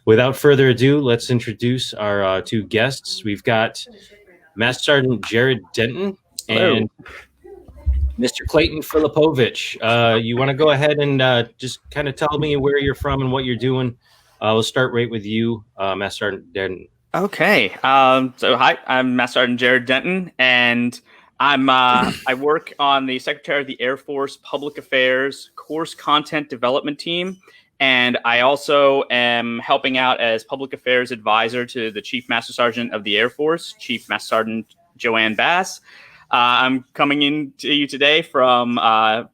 Without further ado, let's introduce our two guests. We've got Master Sergeant Jared Denton and Mr. Clayton Phillipovich. You want to go ahead and just kind of tell me where you're from and what you're doing? We'll start right with you, Master Sergeant Denton. Okay. So hi, I'm Master Sergeant Jared Denton, and I work on the Secretary of the Air Force Public Affairs Course Content Development Team, and I also am helping out as Public Affairs Advisor to the Chief Master Sergeant of the Air Force, Chief Master Sergeant Joanne Bass. I'm coming in to you today from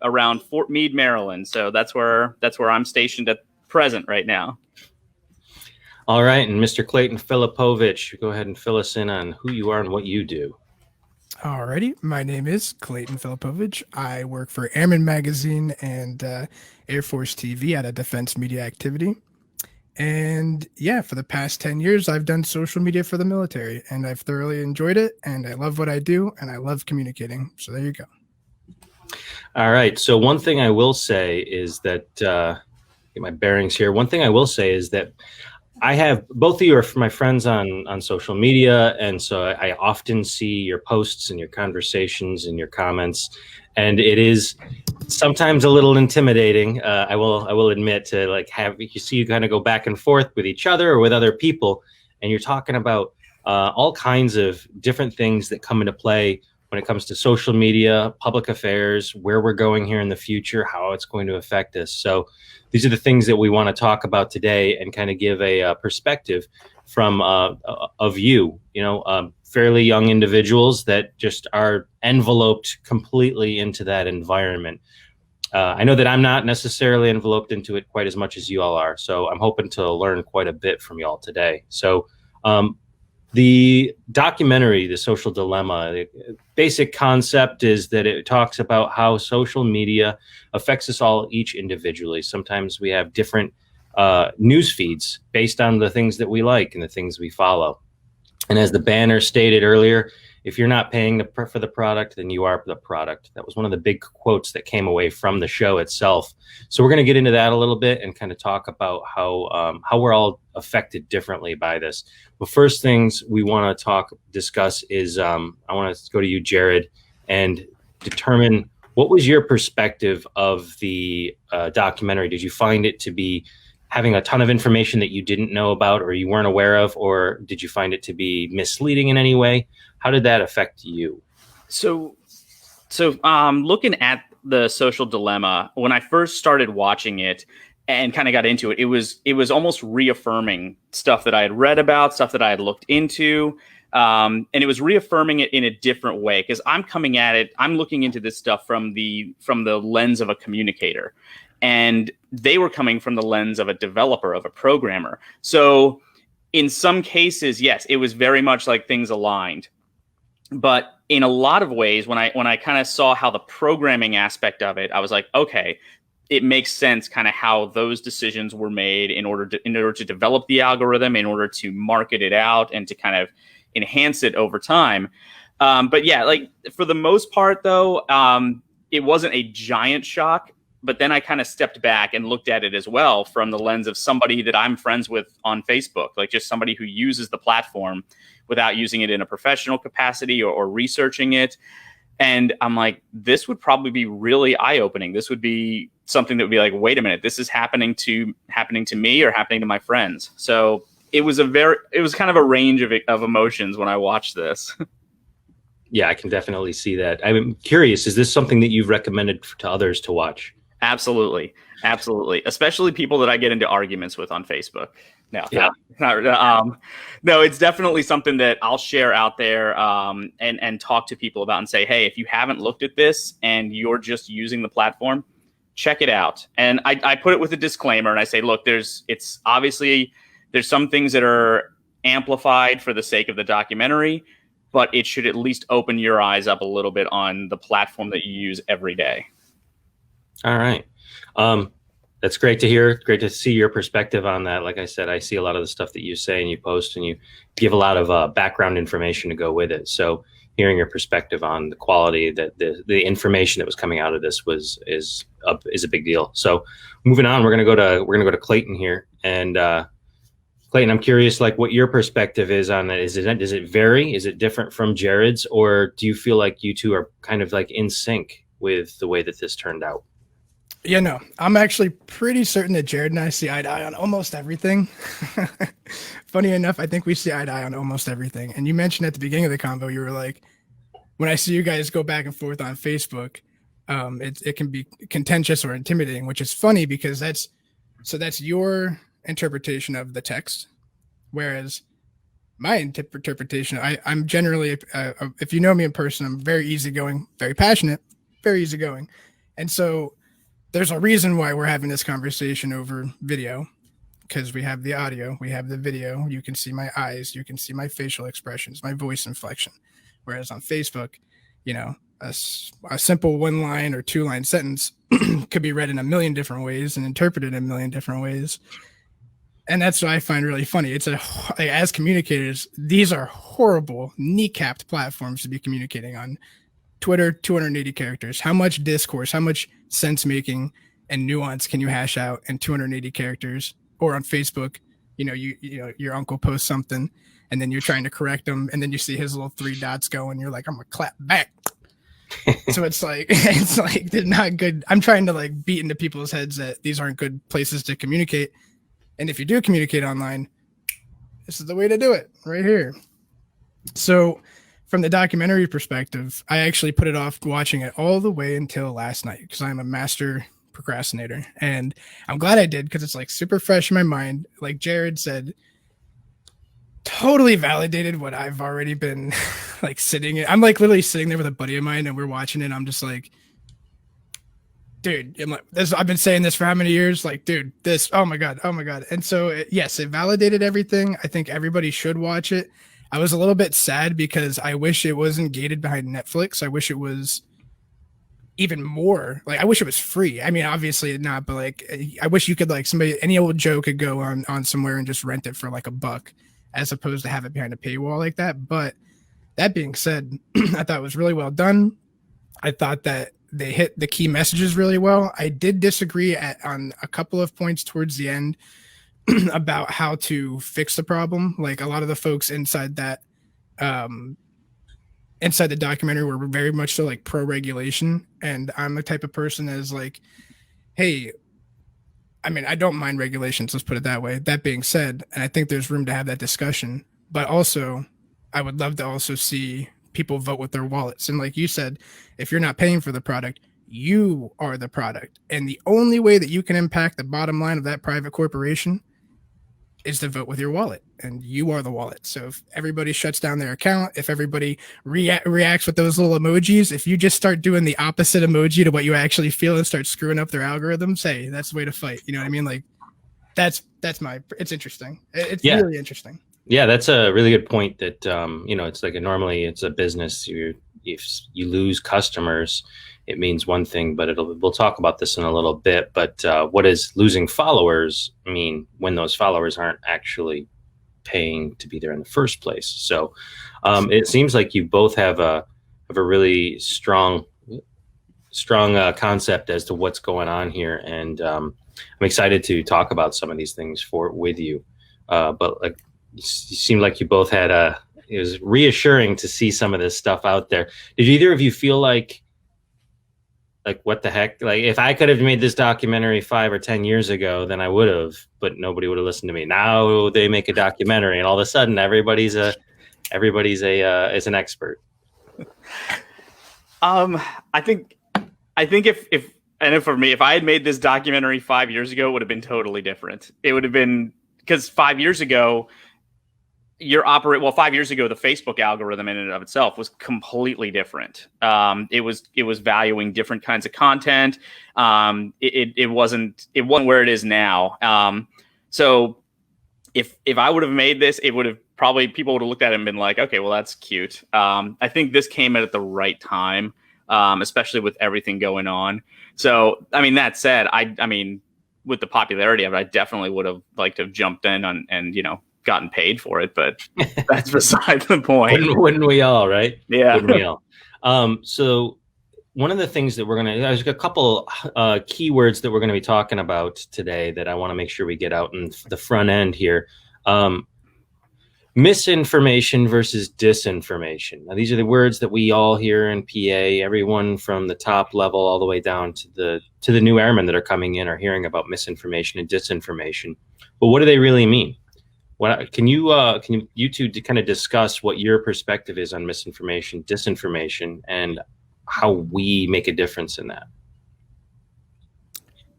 around Fort Meade, Maryland. So that's where I'm stationed at present right now. All right, and Mr. Clayton Phillipovich, go ahead and fill us in on who you are and what you do. Alrighty, my name is Clayton Phillipovich. I work for Airman Magazine and Air Force TV at a defense media activity. And yeah, for the past 10 years, I've done social media for the military, and I've thoroughly enjoyed it, and I love what I do, and I love communicating. So there you go. All right, so one thing I will say is that, get my bearings here. One thing I will say is that I have, both of you are my friends on social media, and so I often see your posts and your conversations and your comments, and it is sometimes a little intimidating. I will admit, to like have you see you kind of go back and forth with each other or with other people, and you're talking about all kinds of different things that come into play when it comes to social media, public affairs, where we're going here in the future, how it's going to affect us. So these are the things that we want to talk about today and kind of give a perspective from of you, fairly young individuals that just are enveloped completely into that environment. I know that I'm not necessarily enveloped into it quite as much as you all are. So I'm hoping to learn quite a bit from you all today. So the documentary, The Social Dilemma, the basic concept is that it talks about how social media affects us all each individually. Sometimes we have different news feeds based on the things that we like and the things we follow. And as the banner stated earlier, if you're not paying for the product, then you are the product. That was one of the big quotes that came away from the show itself. So we're going to get into that a little bit and kind of talk about how we're all affected differently by this. But first things we want to discuss is I want to go to you, Jared, and determine what was your perspective of the documentary. Did you find it to be having a ton of information that you didn't know about or you weren't aware of, or did you find it to be misleading in any way? How did that affect you? So looking at The Social Dilemma, when I first started watching it and kind of got into it, it was almost reaffirming stuff that I had read about, stuff that I had looked into. And it was reaffirming it in a different way, because I'm coming at it, I'm looking into this stuff from the lens of a communicator. And they were coming from the lens of a developer, of a programmer. So in some cases, yes, it was very much like things aligned. But in a lot of ways, when I kind of saw how the programming aspect of it, I was like, okay, it makes sense kind of how those decisions were made in order to develop the algorithm, in order to market it out and to kind of enhance it over time. But yeah, like for the most part, though, it wasn't a giant shock. But then I kind of stepped back and looked at it as well from the lens of somebody that I'm friends with on Facebook, like just somebody who uses the platform without using it in a professional capacity or researching it. And I'm like, this would probably be really eye-opening. This would be something that would be like, wait a minute, this is happening to me or happening to my friends. So it was kind of a range of emotions when I watched this. Yeah, I can definitely see that. I'm curious, is this something that you've recommended to others to watch? Absolutely. Especially people that I get into arguments with on Facebook. No, it's definitely something that I'll share out there and talk to people about and say, hey, if you haven't looked at this and you're just using the platform, check it out. And I put it with a disclaimer and I say, look, there's some things that are amplified for the sake of the documentary, but it should at least open your eyes up a little bit on the platform that you use every day. All right. That's great to hear. Great to see your perspective on that. Like I said, I see a lot of the stuff that you say and you post and you give a lot of background information to go with it. So hearing your perspective on the quality that the information that was coming out of this is a big deal. So moving on, we're going to go to Clayton here. And Clayton, I'm curious, like what your perspective is on that. Does it vary? Is it different from Jared's, or do you feel like you two are kind of like in sync with the way that this turned out? Yeah, no, I'm actually pretty certain that Jared and I see eye to eye on almost everything. Funny enough, I think we see eye to eye on almost everything. And you mentioned at the beginning of the convo, you were like, when I see you guys go back and forth on Facebook, it can be contentious or intimidating, which is funny because that's your interpretation of the text, whereas my interpretation, I'm generally, if you know me in person, I'm very easygoing, very passionate, very easygoing, and so there's a reason why we're having this conversation over video, because we have the audio, we have the video. You can see my eyes, you can see my facial expressions, my voice inflection. Whereas on Facebook, you know, a simple 1-line or 2-line sentence could be read in a million different ways and interpreted in a million different ways. And that's what I find really funny. It's as communicators, these are horrible, kneecapped platforms to be communicating on. Twitter, 280 characters. How much discourse, how much sense making and nuance can you hash out in 280 characters? Or on Facebook, you know, your uncle posts something and then you're trying to correct him and then you see his little 3 dots go and you're like, I'm gonna clap back. So it's like they're not good. I'm trying to like beat into people's heads that these aren't good places to communicate. And if you do communicate online, this is the way to do it right here. So from the documentary perspective, I actually put it off watching it all the way until last night because I'm a master procrastinator. And I'm glad I did because it's like super fresh in my mind. Like Jared said, totally validated what I've already been like I'm like literally sitting there with a buddy of mine and we're watching it. I'm just like, dude, I've been saying this for how many years? Like, dude, oh my God. And so, yes, it validated everything. I think everybody should watch it. I was a little bit sad because I wish it wasn't gated behind Netflix. I wish it was even more like, I wish it was free. I mean, obviously not, but like, I wish you could like any old Joe could go on somewhere and just rent it for like $1 as opposed to have it behind a paywall like that. But that being said, I thought it was really well done. I thought that they hit the key messages really well. I did disagree on a couple of points towards the end about how to fix the problem. Like a lot of the folks inside the documentary were very much so like pro regulation. And I'm the type of person that is like, hey, I mean, I don't mind regulations. Let's put it that way. That being said, and I think there's room to have that discussion, but also I would love to also see people vote with their wallets. And like you said, if you're not paying for the product, you are the product. And the only way that you can impact the bottom line of that private corporation is to vote with your wallet, and you are the wallet. So if everybody shuts down their account, if everybody reacts with those little emojis, if you just start doing the opposite emoji to what you actually feel and start screwing up their algorithms, hey, that's the way to fight. You know what I mean? Like it's interesting. It's really interesting. Yeah, that's a really good point that, it's like normally it's a business. If you lose customers, it means one thing, but we'll talk about this in a little bit. But what does losing followers mean when those followers aren't actually paying to be there in the first place? So it seems like you both have a really strong concept as to what's going on here, and I'm excited to talk about some of these things with you. But like, you seem like you both had it was reassuring to see some of this stuff out there. Did either of you feel like what the heck? Like, if I could have made this documentary 5 or 10 years ago, then I would have, but nobody would have listened to me. Now they make a documentary, and all of a sudden, everybody's an expert. I think if for me, if I had made this documentary 5 years ago, it would have been totally different. It would have been because 5 years ago, 5 years ago, the Facebook algorithm in and of itself was completely different. It was valuing different kinds of content. It wasn't where it is now. So if I would have made this, it would have probably, people would have looked at it and been like, okay, well, that's cute. I think this came at the right time, especially with everything going on. So, I mean, that said, I mean, with the popularity of it, I definitely would have liked to have jumped in and gotten paid for it, but that's beside the point. Wouldn't we all, right? Yeah. Wouldn't we all? So one of the things that there's a couple keywords that we're going to be talking about today that I want to make sure we get out in the front end here. Misinformation versus disinformation. Now, these are the words that we all hear in PA. Everyone from the top level all the way down to the new airmen that are coming in are hearing about misinformation and disinformation. But what do they really mean? What can you two kind of discuss what your perspective is on misinformation, disinformation, and how we make a difference in that?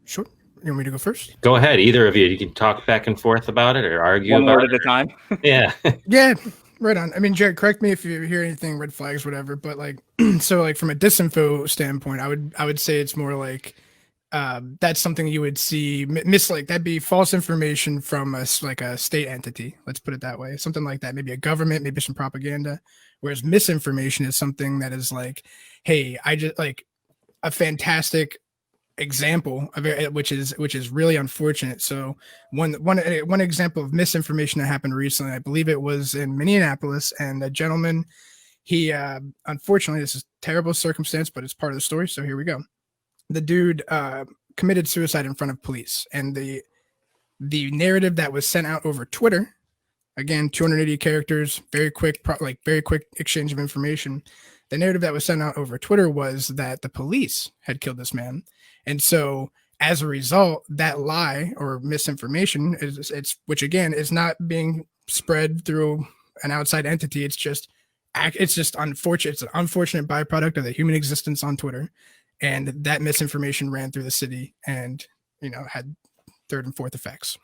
Sure. You want me to go first? Go ahead, either of you. You can talk back and forth about it or argue One about word it. at a time. Yeah. Yeah, right on. I mean, Jared, correct me if you hear anything, red flags, whatever. But like, so like from a disinfo standpoint, I would say it's more like that's something you would see like that'd be false information from like a state entity. Let's put it that way. Something like that. Maybe a government, maybe some propaganda. Whereas misinformation is something that is like, hey, I just like a fantastic example of it, which is really unfortunate. So one example of misinformation that happened recently, I believe it was in Minneapolis, and a gentleman, he unfortunately, this is terrible circumstance, but it's part of the story. So here we go. The dude committed suicide in front of police, and the narrative that was sent out over Twitter, again 280 characters, very quick exchange of information. The narrative that was sent out over Twitter was that the police had killed this man. And so as a result, that lie or misinformation which again is not being spread through an outside entity. It's just unfortunate. It's an unfortunate byproduct of the human existence on Twitter. And that misinformation ran through the city and, had third and fourth effects.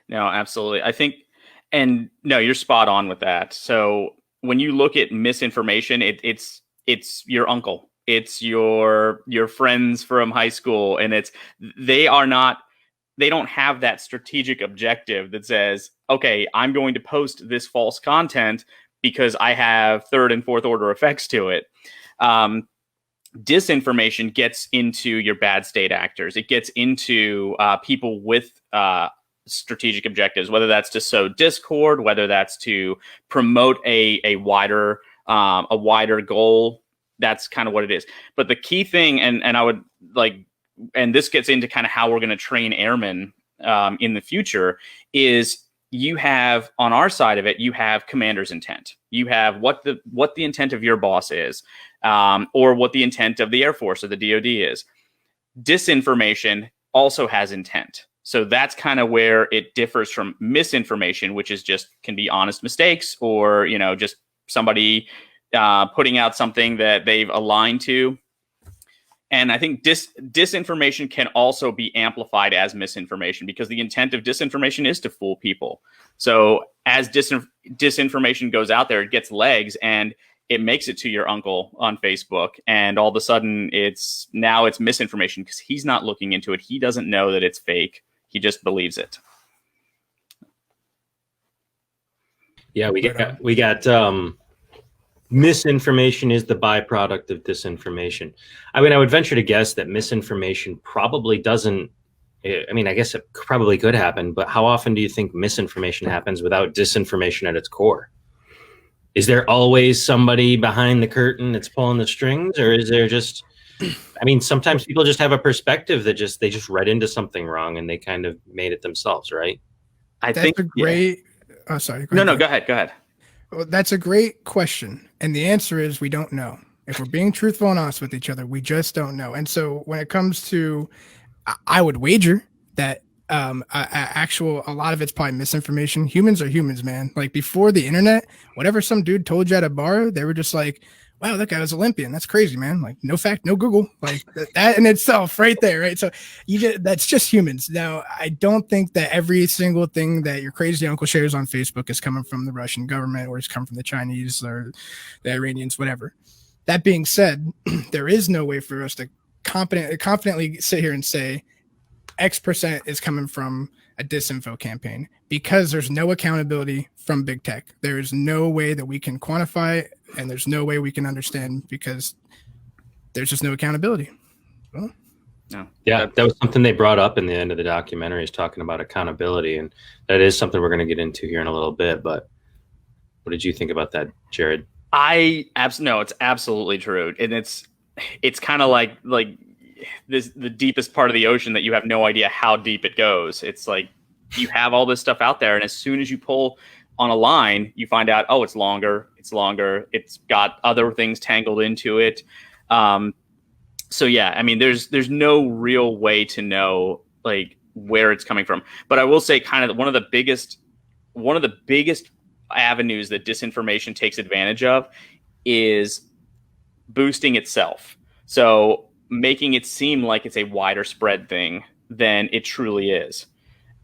No, absolutely. I think, and no, you're spot on with that. So when you look at misinformation, it's your uncle, it's your friends from high school, and they don't have that strategic objective that says, okay, I'm going to post this false content because I have third and fourth order effects to it. Disinformation gets into your bad state actors. It gets into people with strategic objectives, whether that's to sow discord, whether that's to promote a wider goal. That's kind of what it is. But the key thing, and I would like, and this gets into kind of how we're going to train airmen in the future, is you have on our side of it, you have commander's intent. You have what the intent of your boss is, or what the intent of the Air Force or the DoD is. Disinformation also has intent. So that's kind of where it differs from misinformation, which is just can be honest mistakes or, just somebody putting out something that they've aligned to. And I think disinformation can also be amplified as misinformation because the intent of disinformation is to fool people. So as disinformation goes out there, it gets legs and it makes it to your uncle on Facebook. And all of a sudden it's misinformation because he's not looking into it. He doesn't know that it's fake. He just believes it. Yeah, we got misinformation is the byproduct of disinformation. I mean, I would venture to guess that misinformation probably doesn't. I mean, I guess it probably could happen, but how often do you think misinformation happens without disinformation at its core? Is there always somebody behind the curtain that's pulling the strings, or is there just? I mean, sometimes people just have a perspective that they just read into something wrong and they kind of made it themselves, right? I think a great. Yeah. Oh, sorry. Go ahead. Well, that's a great question, and the answer is we don't know. If we're being truthful and honest with each other, we just don't know. And so, when it comes to, I would wager that a lot of it's probably misinformation. Humans are humans, man. Like before the internet, whatever some dude told you at a bar, they were just like, wow, that guy was Olympian. That's crazy, man. Like no fact, no Google, like that in itself right there. Right. So that's just humans. Now, I don't think that every single thing that your crazy uncle shares on Facebook is coming from the Russian government or it's coming from the Chinese or the Iranians, whatever. That being said, there is no way for us to confidently sit here and say X% is coming from a disinfo campaign because there's no accountability from big tech. There is no way that we can quantify it, and there's no way we can understand because there's just no accountability. Well, no. Yeah, that was something they brought up in the end of the documentary is talking about accountability, and that is something we're going to get into here in a little bit. But what did you think about that, Jared? No, it's absolutely true, and it's kind of like the deepest part of the ocean that you have no idea how deep it goes. It's like you have all this stuff out there, and as soon as you pull on a line, you find out, oh, it's longer, it's got other things tangled into it. So yeah, I mean, there's no real way to know like where it's coming from. But I will say, kind of one of the biggest avenues that disinformation takes advantage of is boosting itself. So making it seem like it's a wider spread thing than it truly is.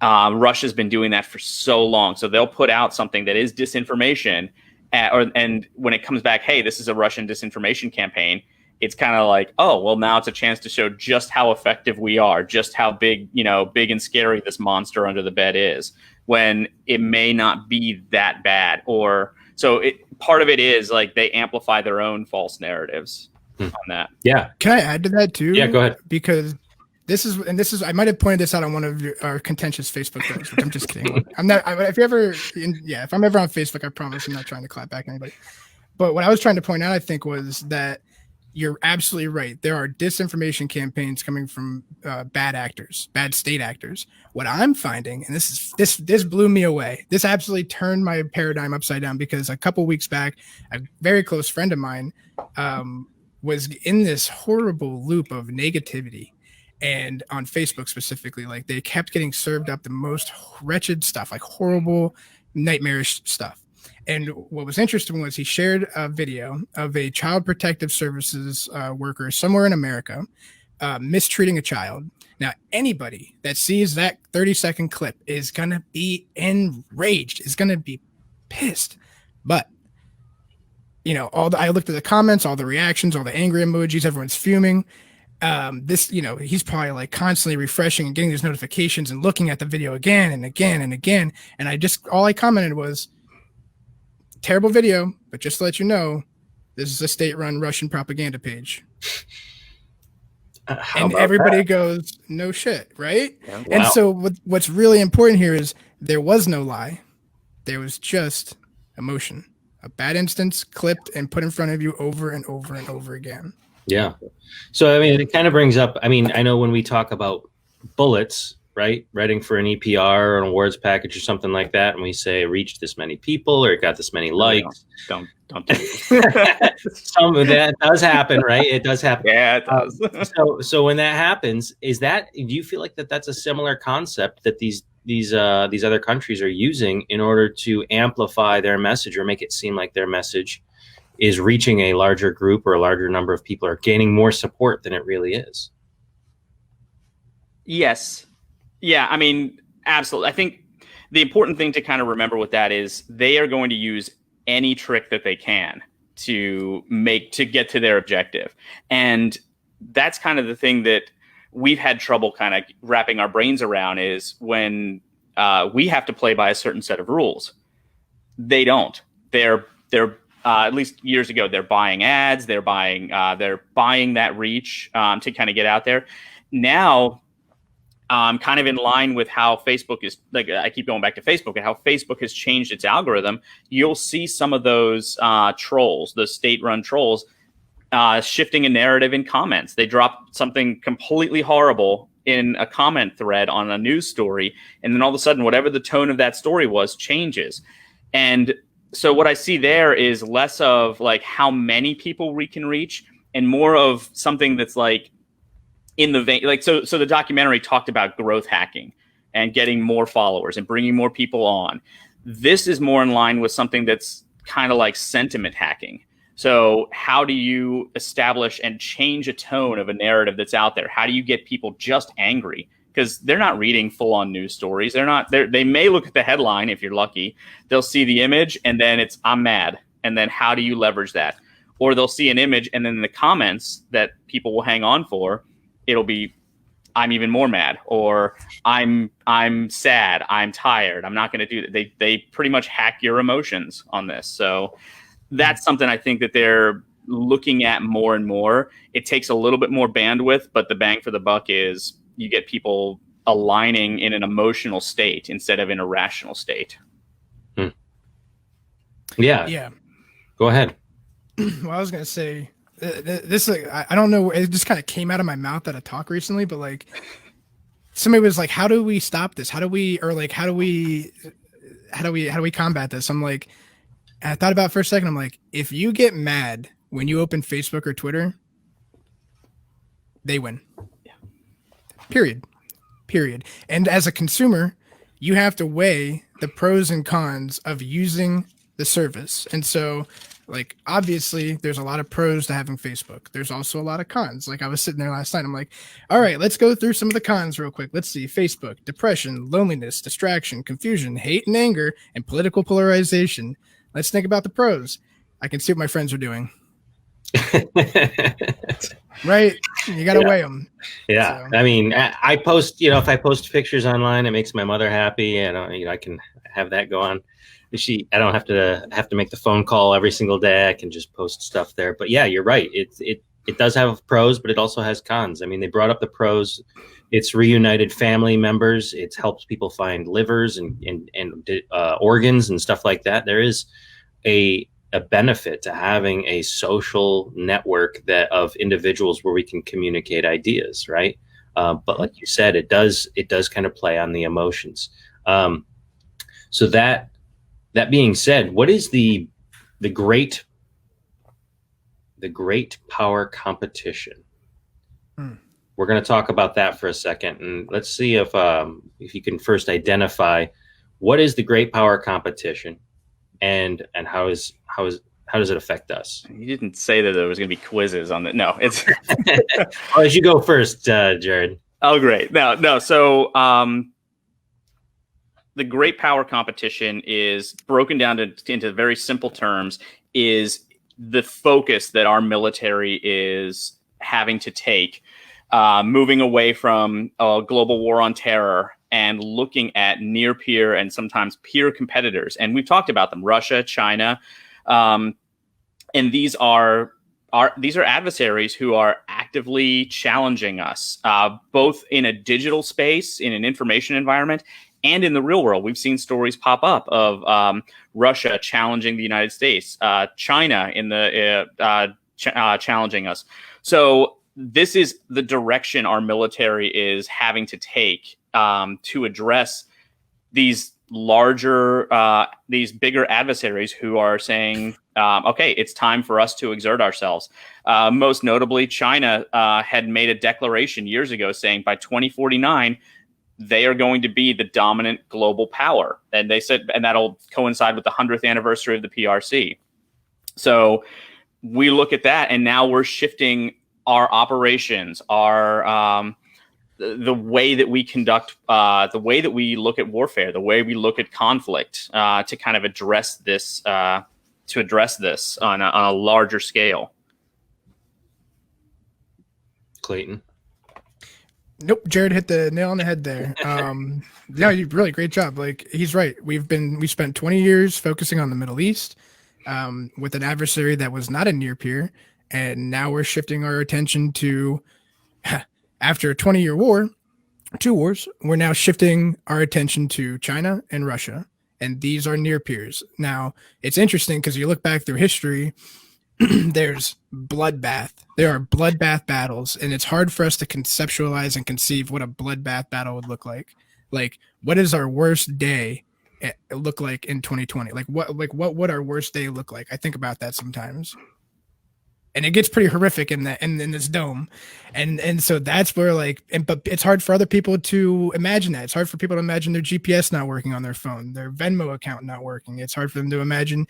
Russia's been doing that for so long. So they'll put out something that is disinformation, and when it comes back, hey, this is a Russian disinformation campaign, it's kind of like, oh, well, now it's a chance to show just how effective we are, just how big and scary this monster under the bed is, when it may not be that bad. Or so part of it is like they amplify their own false narratives on that. Yeah. Can I add to that too? Yeah, go ahead. Because this is I might have pointed this out on one of our contentious Facebook threads, which I'm just kidding. If I'm ever on Facebook, I promise I'm not trying to clap back at anybody. But what I was trying to point out, I think, was that you're absolutely right. There are disinformation campaigns coming from bad actors, bad state actors. What I'm finding, and this blew me away. This absolutely turned my paradigm upside down, because a couple weeks back, a very close friend of mine was in this horrible loop of negativity. And on Facebook specifically, like they kept getting served up the most wretched stuff, like horrible, nightmarish stuff. And what was interesting was he shared a video of a child protective services worker somewhere in America mistreating a child. Now, anybody that sees that 30-second clip is going to be enraged, is going to be pissed. But, I looked at the comments, all the reactions, all the angry emojis, everyone's fuming. He's probably like constantly refreshing and getting these notifications and looking at the video again and again and again. And all I commented was, terrible video, but just to let you know, this is a state-run Russian propaganda page. And everybody goes, no shit, right? Yeah, wow. And so what's really important here is there was no lie. There was just emotion. A bad instance clipped and put in front of you over and over and over again. Yeah. So, I mean, it kind of brings up, I know when we talk about bullets, right, writing for an EPR or an awards package or something like that, and we say it reached this many people or it got this many likes. Don't do it. Some of that does happen, right? It does happen. Yeah, it does. So when that happens, do you feel like that's a similar concept that these other countries are using in order to amplify their message or make it seem like their message is reaching a larger group or a larger number of people, or gaining more support than it really is? Yes. Yeah, I mean, absolutely. I think the important thing to kind of remember with that is they are going to use any trick that they can to get to their objective. And that's kind of the thing that we've had trouble kind of wrapping our brains around, is when we have to play by a certain set of rules. They don't. They're at least years ago, they're buying ads, they're buying that reach to kind of get out there. Now, kind of in line with how Facebook is, like, I keep going back to Facebook and how Facebook has changed its algorithm. You'll see some of those trolls, the state-run trolls, shifting a narrative in comments. They drop something completely horrible in a comment thread on a news story, and then all of a sudden, whatever the tone of that story was changes. And so what I see there is less of like how many people we can reach, and more of something that's like in the vein, like, so the documentary talked about growth hacking and getting more followers and bringing more people on. This is more in line with something that's kind of like sentiment hacking. So how do you establish and change a tone of a narrative that's out there? How do you get people just angry? Because they're not reading full-on news stories. They may look at the headline if you're lucky. They'll see the image and then it's, I'm mad. And then how do you leverage that? Or they'll see an image and then in the comments that people will hang on for, it'll be, I'm even more mad, or I'm sad, I'm tired, I'm not going to do that. They pretty much hack your emotions on this. So that's something I think that they're looking at more and more. It takes a little bit more bandwidth, but the bang for the buck is you get people aligning in an emotional state instead of in a rational state. Yeah. Go ahead. Well, I was going to say, this, I don't know, it just kind of came out of my mouth at a talk recently, but like somebody was like, how do we stop this? How do we combat this? I'm like, I thought about it for a second. I'm like, if you get mad when you open Facebook or Twitter, they win. Yeah. Period. And as a consumer, you have to weigh the pros and cons of using the service. And so, like, obviously, there's a lot of pros to having Facebook. There's also a lot of cons. Like, I was sitting there last night. I'm like, all right, let's go through some of the cons real quick. Let's see. Facebook, depression, loneliness, distraction, confusion, hate and anger, and political polarization. Let's think about the pros. I can see what my friends are doing. Right? You got to weigh them. Yeah. So. I mean, I post, if I post pictures online, it makes my mother happy. I can have that go on. I don't have to make the phone call every single day. I can just post stuff there. But yeah, you're right. It does have pros, but it also has cons. I mean, they brought up the pros. It's reunited family members. It helps people find livers and organs and stuff like that. There is a benefit to having a social network of individuals where we can communicate ideas, right? But like you said, it does kind of play on the emotions. So that being said, what is the great power competition? We're going to talk about that for a second, and let's see if you can first identify what is the great power competition, and how does it affect us? You didn't say that there was going to be quizzes on that. No, it's. I'll let you go first, Jared. Oh, great. No. So, the great power competition is broken down into very simple terms. Is the focus that our military is having to take, moving away from a global war on terror and looking at near peer and sometimes peer competitors. And we've talked about them, Russia, China. And these are adversaries who are actively challenging us, both in a digital space, in an information environment, and in the real world. We've seen stories pop up of Russia challenging the United States, China in the challenging us. So this is the direction our military is having to take to address these bigger adversaries who are saying, okay, it's time for us to exert ourselves. Most notably, China had made a declaration years ago saying by 2049, they are going to be the dominant global power. And they said, and that'll coincide with the 100th anniversary of the PRC. So we look at that, and now we're shifting our operations, our the way that we conduct, the way that we look at warfare, the way we look at conflict, to kind of address this, on a larger scale. Clayton. Nope, Jared hit the nail on the head there. Yeah, you really great job. Like, he's right. We spent 20 years focusing on the Middle East, with an adversary that was not a near peer, and now we're shifting our attention to, after a 20-year war, 2 wars, we're now shifting our attention to China and Russia, and these are near peers. Now, it's interesting because you look back through history, there's bloodbath. There are bloodbath battles, and it's hard for us to conceptualize and conceive what a bloodbath battle would look like. Like, what does our worst day look like in 2020? What would our worst day look like? I think about that sometimes, and it gets pretty horrific in this dome, and so that's where but it's hard for other people to imagine that. It's hard for people to imagine their GPS not working on their phone, their Venmo account not working. It's hard for them to imagine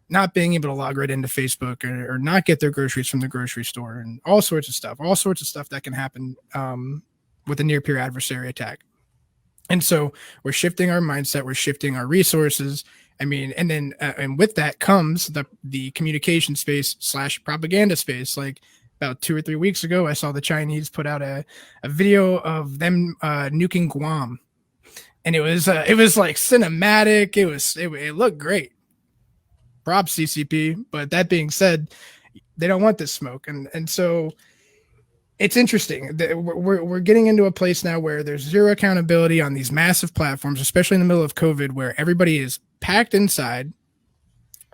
not being able to log right into Facebook, or not get their groceries from the grocery store, and all sorts of stuff that can happen with a near peer adversary attack. And so we're shifting our mindset, we're shifting our resources. I mean, and then and with that comes the communication space / propaganda space. Like, about 2 or 3 weeks ago, I saw the Chinese put out a video of them nuking Guam, and it was like cinematic. It looked great. Props, CCP. But that being said, they don't want this smoke, and so it's interesting. We're getting into a place now where there's zero accountability on these massive platforms, especially in the middle of COVID, where everybody is packed inside.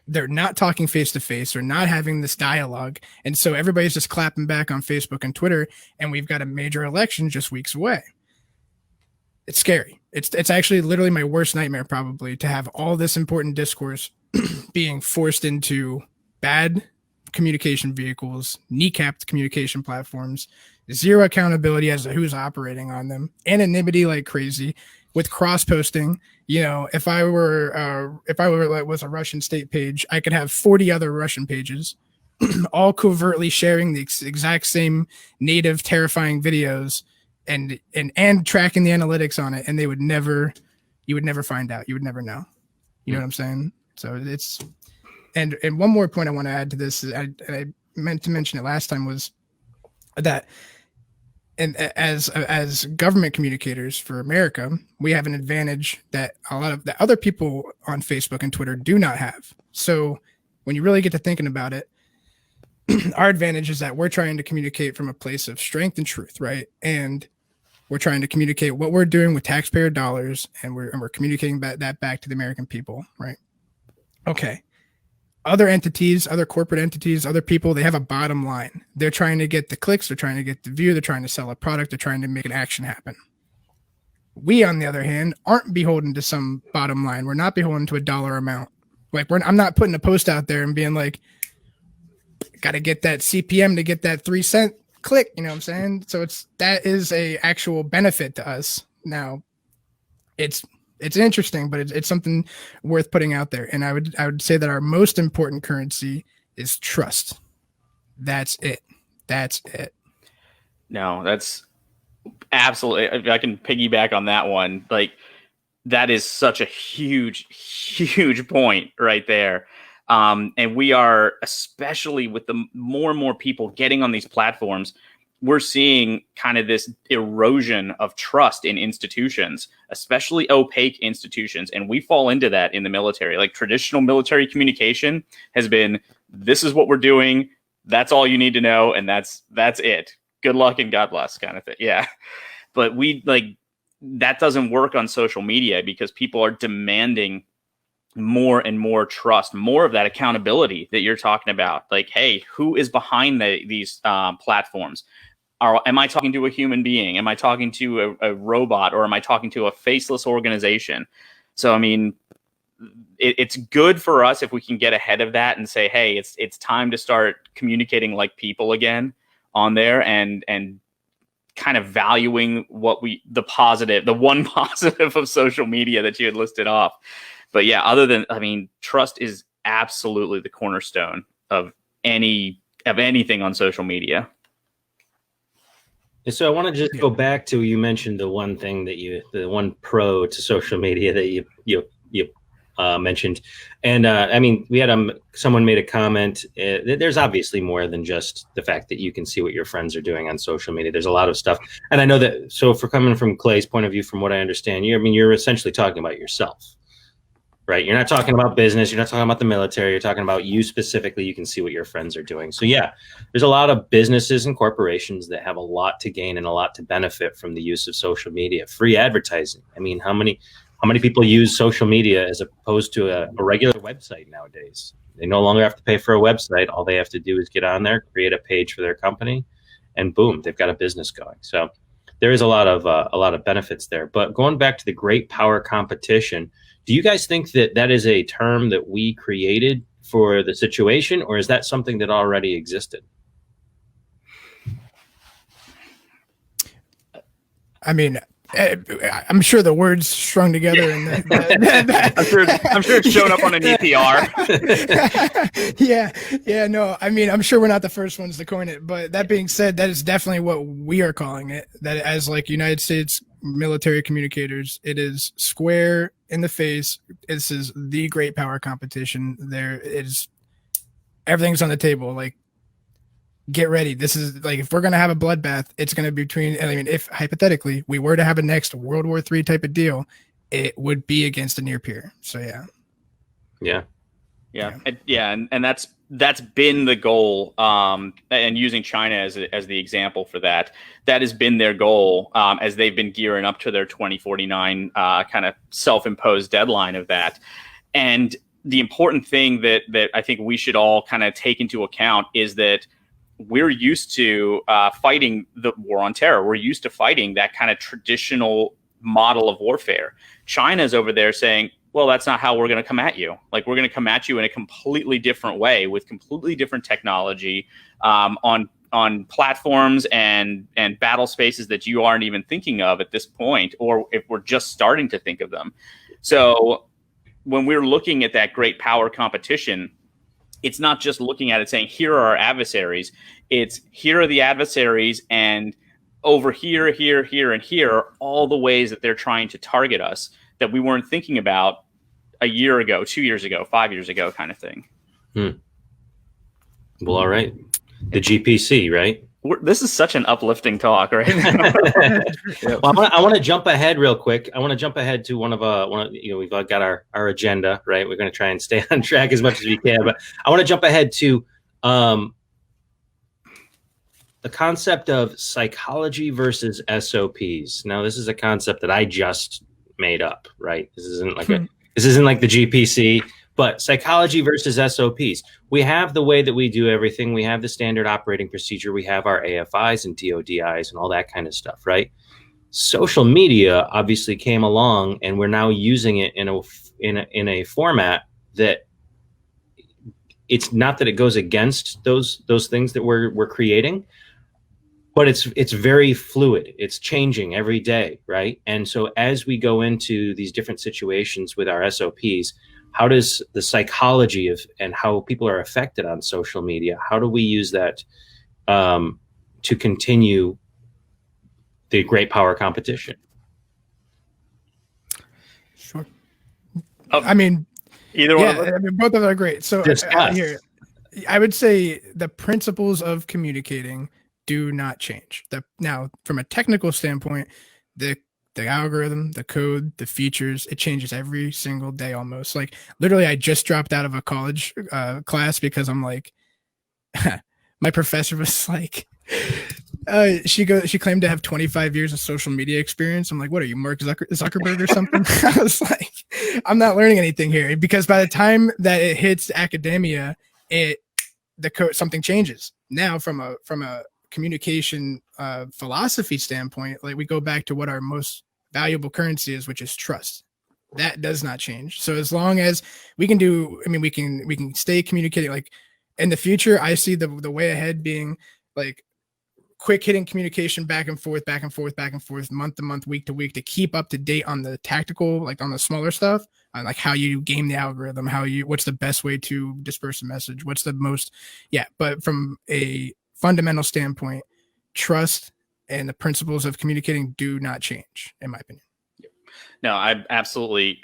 They're not talking face to face. They're not having this dialogue, and so everybody's just clapping back on Facebook and Twitter. And we've got a major election just weeks away. it's scary. It's actually literally my worst nightmare, probably, to have all this important discourse being forced into bad communication vehicles, kneecapped communication platforms, zero accountability as to who's operating on them, anonymity like crazy, with cross posting. You know, if I was a Russian state page, I could have 40 other Russian pages, all covertly sharing the exact same native terrifying videos, and tracking the analytics on it, and you would never find out. You would never know. You know what I'm saying? So it's, and one more point I want to add to this, I meant to mention it last time, was that, and as government communicators for America, we have an advantage that a lot of the other people on Facebook and Twitter do not have. So when you really get to thinking about it, our advantage is that we're trying to communicate from a place of strength and truth, right? And we're trying to communicate what we're doing with taxpayer dollars, and we're communicating that back to the American people, right? Okay. Other entities, other corporate entities, other people, they have a bottom line. They're trying to get the clicks, they're trying to get the view, they're trying to sell a product, they're trying to make an action happen. We, on the other hand, aren't beholden to some bottom line. We're not beholden to a dollar amount. Like, I'm not putting a post out there and being like, got to get that CPM to get that 3-cent click, you know what I'm saying? So that is a actual benefit to us. Now, it's interesting, but it's something worth putting out there. And I would say that our most important currency is trust. That's it. No, that's absolutely, I can piggyback on that one. Like, that is such a huge point right there. And we are, especially with the more and more people getting on these platforms, we're seeing kind of this erosion of trust in institutions, especially opaque institutions. And we fall into that in the military. Like, traditional military communication has been, this is what we're doing. That's all you need to know. And that's it. Good luck and God bless, kind of thing. Yeah. But that doesn't work on social media, because people are demanding more and more trust, more of that accountability that you're talking about. Like, hey, who is behind these platforms? Am I talking to a human being? Am I talking to a robot, or am I talking to a faceless organization? So, I mean, it's good for us if we can get ahead of that and say, hey, it's time to start communicating like people again on there, and kind of valuing the one positive of social media that you had listed off. But yeah, trust is absolutely the cornerstone of anything on social media. And so I want to just go back to, you mentioned the one one pro to social media that you mentioned. And we had someone made a comment. There's obviously more than just the fact that you can see what your friends are doing on social media. There's a lot of stuff. And I know that, so for coming from Clay's point of view, from what I understand, you're essentially talking about yourself. Right. You're not talking about business. You're not talking about the military. You're talking about you specifically. You can see what your friends are doing. So, yeah, there's a lot of businesses and corporations that have a lot to gain and a lot to benefit from the use of social media. Free advertising. I mean, how many people use social media as opposed to a regular website nowadays? They no longer have to pay for a website. All they have to do is get on there, create a page for their company, and boom, they've got a business going. So there is a lot of benefits there. But going back to the great power competition, do you guys think that is a term that we created for the situation, or is that something that already existed? I mean, I'm sure the words strung together, and I'm sure it's shown up on an EPR. yeah. No, I mean, I'm sure we're not the first ones to coin it, but that being said, that is definitely what we are calling it. That, as like United States military communicators, it is square in the face. This is the great power competition. There is, everything's on the table. Like, get ready. This is like, if we're going to have a bloodbath, it's going to be between, if hypothetically we were to have a next World War III type of deal, it would be against a near peer. So yeah. And that's been the goal. And using China as the example for that has been their goal, as they've been gearing up to their 2049 kind of self-imposed deadline of that. And the important thing that I think we should all kind of take into account is that we're used to fighting the war on terror. We're used to fighting that kind of traditional model of warfare. China's over there saying, well, that's not how we're going to come at you. Like, we're going to come at you in a completely different way with completely different technology, on platforms and battle spaces that you aren't even thinking of at this point, or if we're just starting to think of them. So when we're looking at that great power competition, it's not just looking at it saying, here are our adversaries. It's, here are the adversaries, and over here, here, here, and here are all the ways that they're trying to target us that we weren't thinking about a year ago, 2 years ago, 5 years ago, kind of thing. Well, all right. The GPC, right? This is such an uplifting talk, right? Well, I want to jump ahead real quick. I want to jump ahead to one of we've got our agenda, right? We're going to try and stay on track as much as we can, but I want to jump ahead to the concept of psychology versus SOPs. Now, this is a concept that I just made up, right? This isn't like the GPC. But psychology versus SOPs. We have the way that we do everything. We have the standard operating procedure. We have our AFIs and TODIs and all that kind of stuff, right? Social media obviously came along, and we're now using it in a format that it's not that it goes against those things that we're creating, but it's very fluid. It's changing every day, right? And so as we go into these different situations with our SOPs, how does the psychology of and how people are affected on social media, how do we use that to continue the great power competition? Sure. I mean, either one. I mean, both of them are great. So here, I would say the principles of communicating do not change. Now, from a technical standpoint, the algorithm, the code, the features, it changes every single day almost. Like, literally, I just dropped out of a college class because I'm like, my professor was like, she claimed to have 25 years of social media experience. I'm like, what are you, Mark Zuckerberg or something? I was like, I'm not learning anything here, because by the time that it hits academia, the code, something changes. Now, from a communication philosophy standpoint, like, we go back to what our most valuable currency is, which is trust. That does not change. So as long as we can we can stay communicating. Like, in the future, I see the way ahead being like quick hitting communication, back and forth, month to month, week to week, to keep up to date on the tactical, like on the smaller stuff, on like how you game the algorithm, what's the best way to disperse a message, what's the most, but from a fundamental standpoint, trust and the principles of communicating do not change, in my opinion. No, I absolutely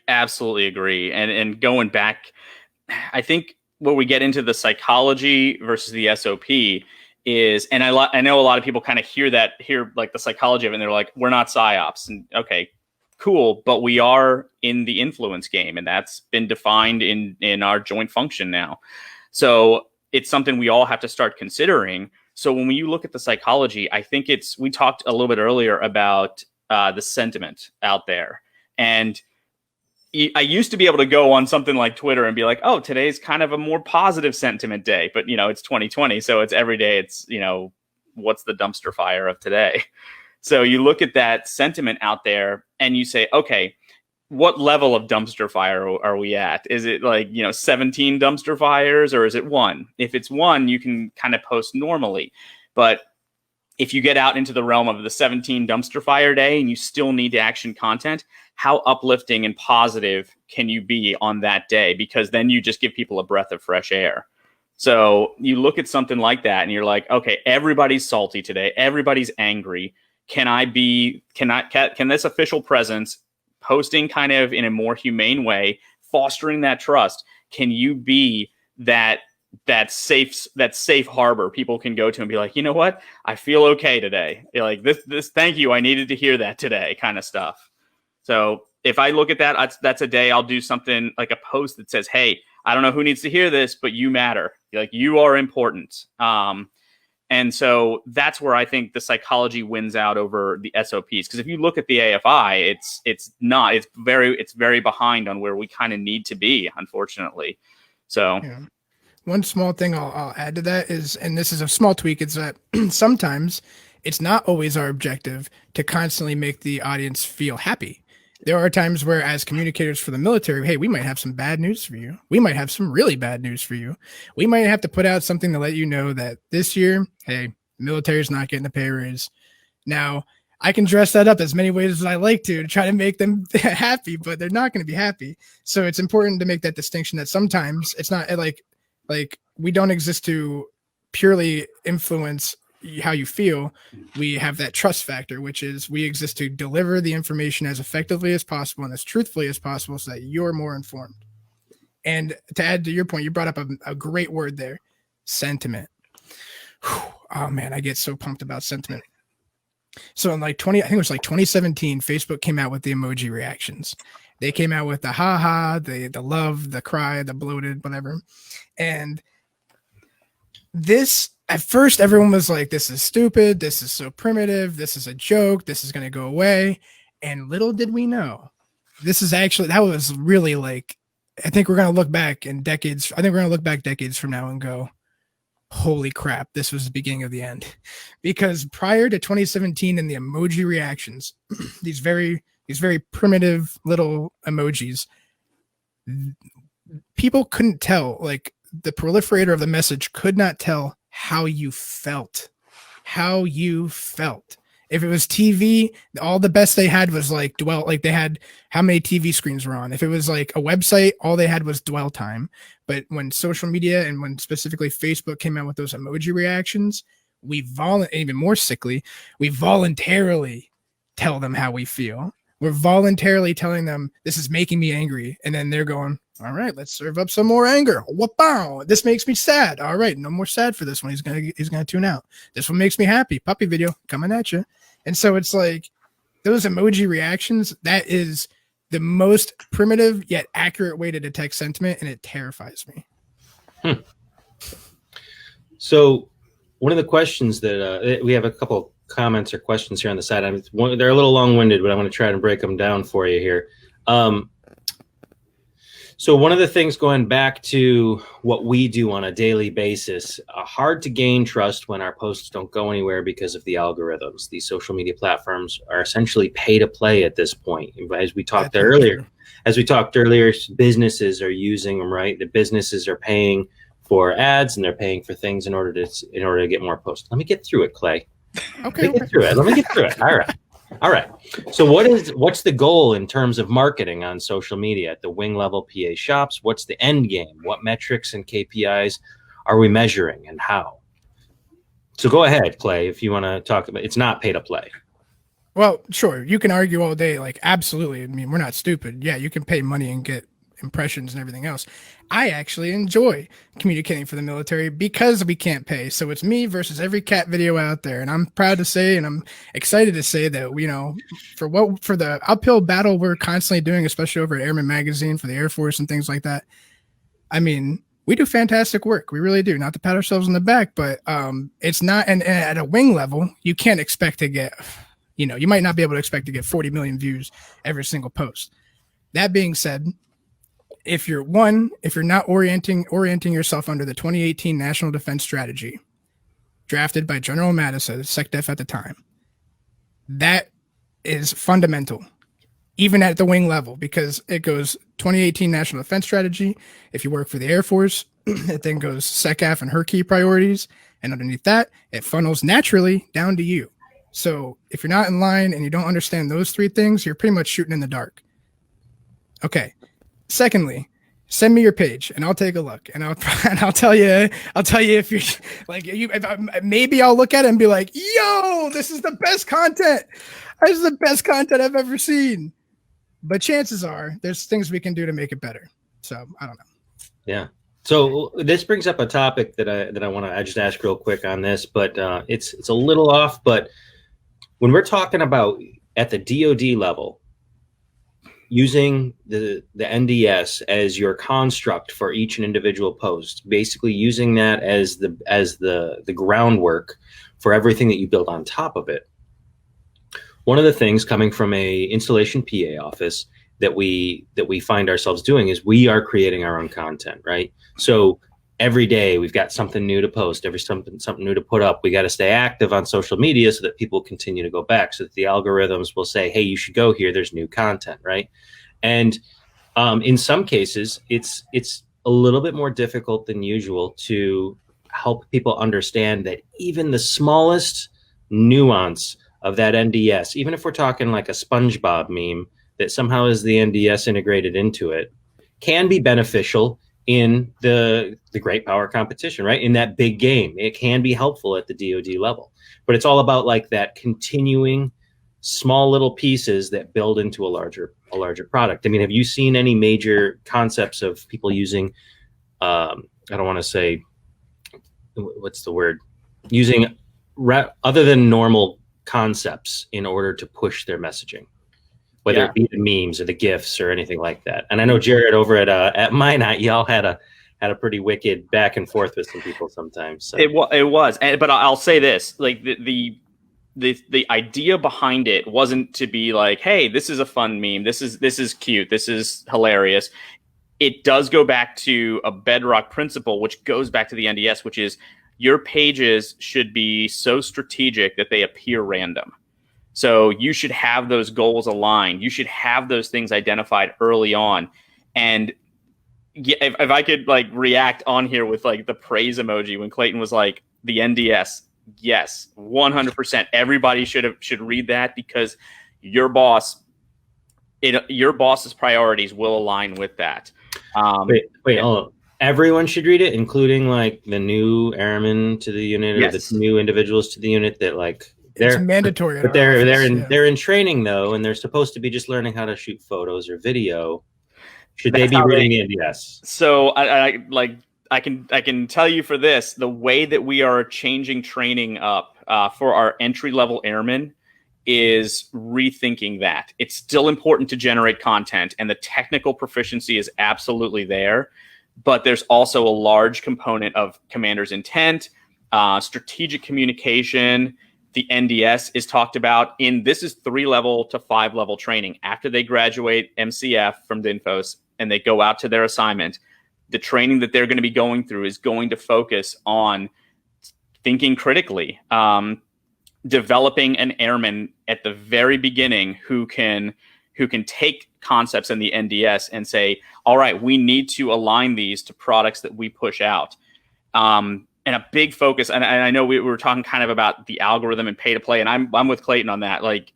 agree. And going back, I think where we get into the psychology versus the SOP is, and I know a lot of people kind of hear like the psychology of it, and they're like, we're not psyops. And okay, cool, but we are in the influence game, and that's been defined in our joint function now. So it's something we all have to start considering. So when you look at the psychology, I think we talked a little bit earlier about the sentiment out there. And I used to be able to go on something like Twitter and be like, oh, today's kind of a more positive sentiment day. But, it's 2020. So it's every day. It's, what's the dumpster fire of today? So you look at that sentiment out there and you say, okay, what level of dumpster fire are we at? Is it like, 17 dumpster fires, or is it 1? If it's 1, you can kind of post normally. But if you get out into the realm of the 17 dumpster fire day and you still need action content, how uplifting and positive can you be on that day? Because then you just give people a breath of fresh air. So you look at something like that and you're like, okay, everybody's salty today. Everybody's angry. Can this official presence, posting kind of in a more humane way, fostering that trust, can you be that safe harbor people can go to and be like, you know what, I feel okay today. You're like, this, thank you, I needed to hear that today, kind of stuff. So if I look at that, that's a day I'll do something like a post that says, hey, I don't know who needs to hear this, but you matter. Like, you are important. And so that's where I think the psychology wins out over the SOPs. Because if you look at the AFI, it's very behind on where we kind of need to be, unfortunately. So one small thing I'll add to that is, and this is a small tweak, is that sometimes it's not always our objective to constantly make the audience feel happy. There are times where, as communicators for the military, hey, we might have some bad news for you. We might have some really bad news for you. We might have to put out something to let you know that this year, hey, the military is not getting a pay raise. Now, I can dress that up as many ways as I like to try to make them happy, but they're not going to be happy. So it's important to make that distinction that sometimes it's not like we don't exist to purely influence how you feel. We have that trust factor, which is we exist to deliver the information as effectively as possible and as truthfully as possible so that you're more informed. And to add to your point, you brought up a great word there, sentiment. Whew. Oh man, I get so pumped about sentiment. So in like I think it was like 2017, Facebook came out with the emoji reactions. They came out with the haha, the love, the cry, the bloated, whatever. And this, at first, everyone was like, this is stupid. This is so primitive. This is a joke. This is going to go away. And little did we know, this is actually, that was really like, I think we're going to look back in decades. I think we're going to look back decades from now and go, holy crap, this was the beginning of the end. Because prior to 2017 and the emoji reactions, these very primitive little emojis, people couldn't tell, like the proliferator of the message could not tell how you felt. If it was TV, all the best they had was like they had how many TV screens were on. If it was like a website, all they had was dwell time. But when social media and when specifically Facebook came out with those emoji reactions, even more sickly, we voluntarily tell them how we feel. We're voluntarily telling them this is making me angry. And then they're going, all right, let's serve up some more anger. Wow, this makes me sad. All right, no more sad for this one. He's gonna tune out. This one makes me happy. Puppy video coming at you. And so it's like those emoji reactions, that is the most primitive yet accurate way to detect sentiment, and it terrifies me. So one of the questions that we have a couple comments or questions here on the side. They're a little long-winded, but I'm going to try to break them down for you here. So one of the things, going back to what we do on a daily basis, hard to gain trust when our posts don't go anywhere because of the algorithms. These social media platforms are essentially pay to play at this point. As we talked earlier, businesses are using them, right? The businesses are paying for ads and they're paying for things in order to get more posts. Let me get through it, Clay. Okay. Let me get through it. All right. So what's the goal in terms of marketing on social media at the wing level PA shops? What's the end game? What metrics and KPIs are we measuring and how? So go ahead, Clay, if you want to talk about, it's not pay to play. Well, sure. You can argue all day, like, absolutely. I mean, we're not stupid. Yeah, you can pay money and get impressions and everything else. I actually enjoy communicating for the military because we can't pay. So it's me versus every cat video out there. And I'm proud to say, and I'm excited to say that, you know, for the uphill battle we're constantly doing, especially over at Airman Magazine for the Air Force and things like that. I mean, we do fantastic work. We really do. Not to pat ourselves on the back, but it's not, and at a wing level, you can't expect to get, you know, you might not be able to expect to get 40 million views every single post. That being said, if you're not orienting yourself under the 2018 National Defense Strategy, drafted by General Mattis as SecDef at the time, that is fundamental, even at the wing level, because it goes 2018 National Defense Strategy. If you work for the Air Force, it then goes SecAF and her key priorities, and underneath that, it funnels naturally down to you. So if you're not in line and you don't understand those three things, you're pretty much shooting in the dark. Okay. Secondly, send me your page and I'll take a look and I'll tell you if you're like, maybe I'll look at it and be like, yo, this is the best content. This is the best content I've ever seen. But chances are there's things we can do to make it better. So I don't know. Yeah. So this brings up a topic that I want to just ask real quick on this, but it's a little off. But when we're talking about at the DoD level, using the NDS as your construct for each and individual post, basically using that as the groundwork for everything that you build on top of it. One of the things coming from a installation PA office that we find ourselves doing is we are creating our own content, right? So every day we've got something new to post, something new to put up. We got to stay active on social media so that people continue to go back, so that the algorithms will say, hey, you should go here, there's new content, right? And in some cases it's a little bit more difficult than usual to help people understand that even the smallest nuance of that NDS, even if we're talking like a SpongeBob meme that somehow is the NDS integrated into it, can be beneficial in the great power competition, right? In that big game, it can be helpful at the DoD level, but it's all about like that continuing small little pieces that build into a larger product. I mean, have you seen any major concepts of people using, I don't want to say, what's the word, using other than normal concepts in order to push their messaging, whether it be the memes or the GIFs or anything like that? And I know Jared over at Minot, y'all had a pretty wicked back and forth with some people sometimes. So. It was, but I'll say this: like the idea behind it wasn't to be like, hey, this is a fun meme, this is cute, this is hilarious. It does go back to a bedrock principle, which goes back to the NDS, which is your pages should be so strategic that they appear random. So you should have those goals aligned. You should have those things identified early on. And if I could like react on here with like the praise emoji when Clayton was like, the NDS, yes, 100%. Everybody should read that, because your boss's priorities will align with that. Wait, hold on. Everyone should read it, including like the new airmen to the unit, or the new individuals to the unit that like it's mandatory. But they're in training though, and they're supposed to be just learning how to shoot photos or video. Should they be reading it? Yes. So I can tell you for this, the way that we are changing training up for our entry-level airmen is rethinking that. It's still important to generate content, and the technical proficiency is absolutely there, but there's also a large component of commander's intent, strategic communication. The NDS is talked about this is 3-level to 5-level training. After they graduate MCF from DINFOS and they go out to their assignment, the training that they're going to be going through is going to focus on thinking critically, developing an airman at the very beginning who can take concepts in the NDS and say, all right, we need to align these to products that we push out. And a big focus, and I know we were talking kind of about the algorithm and pay to play, and I'm with Clayton on that. Like,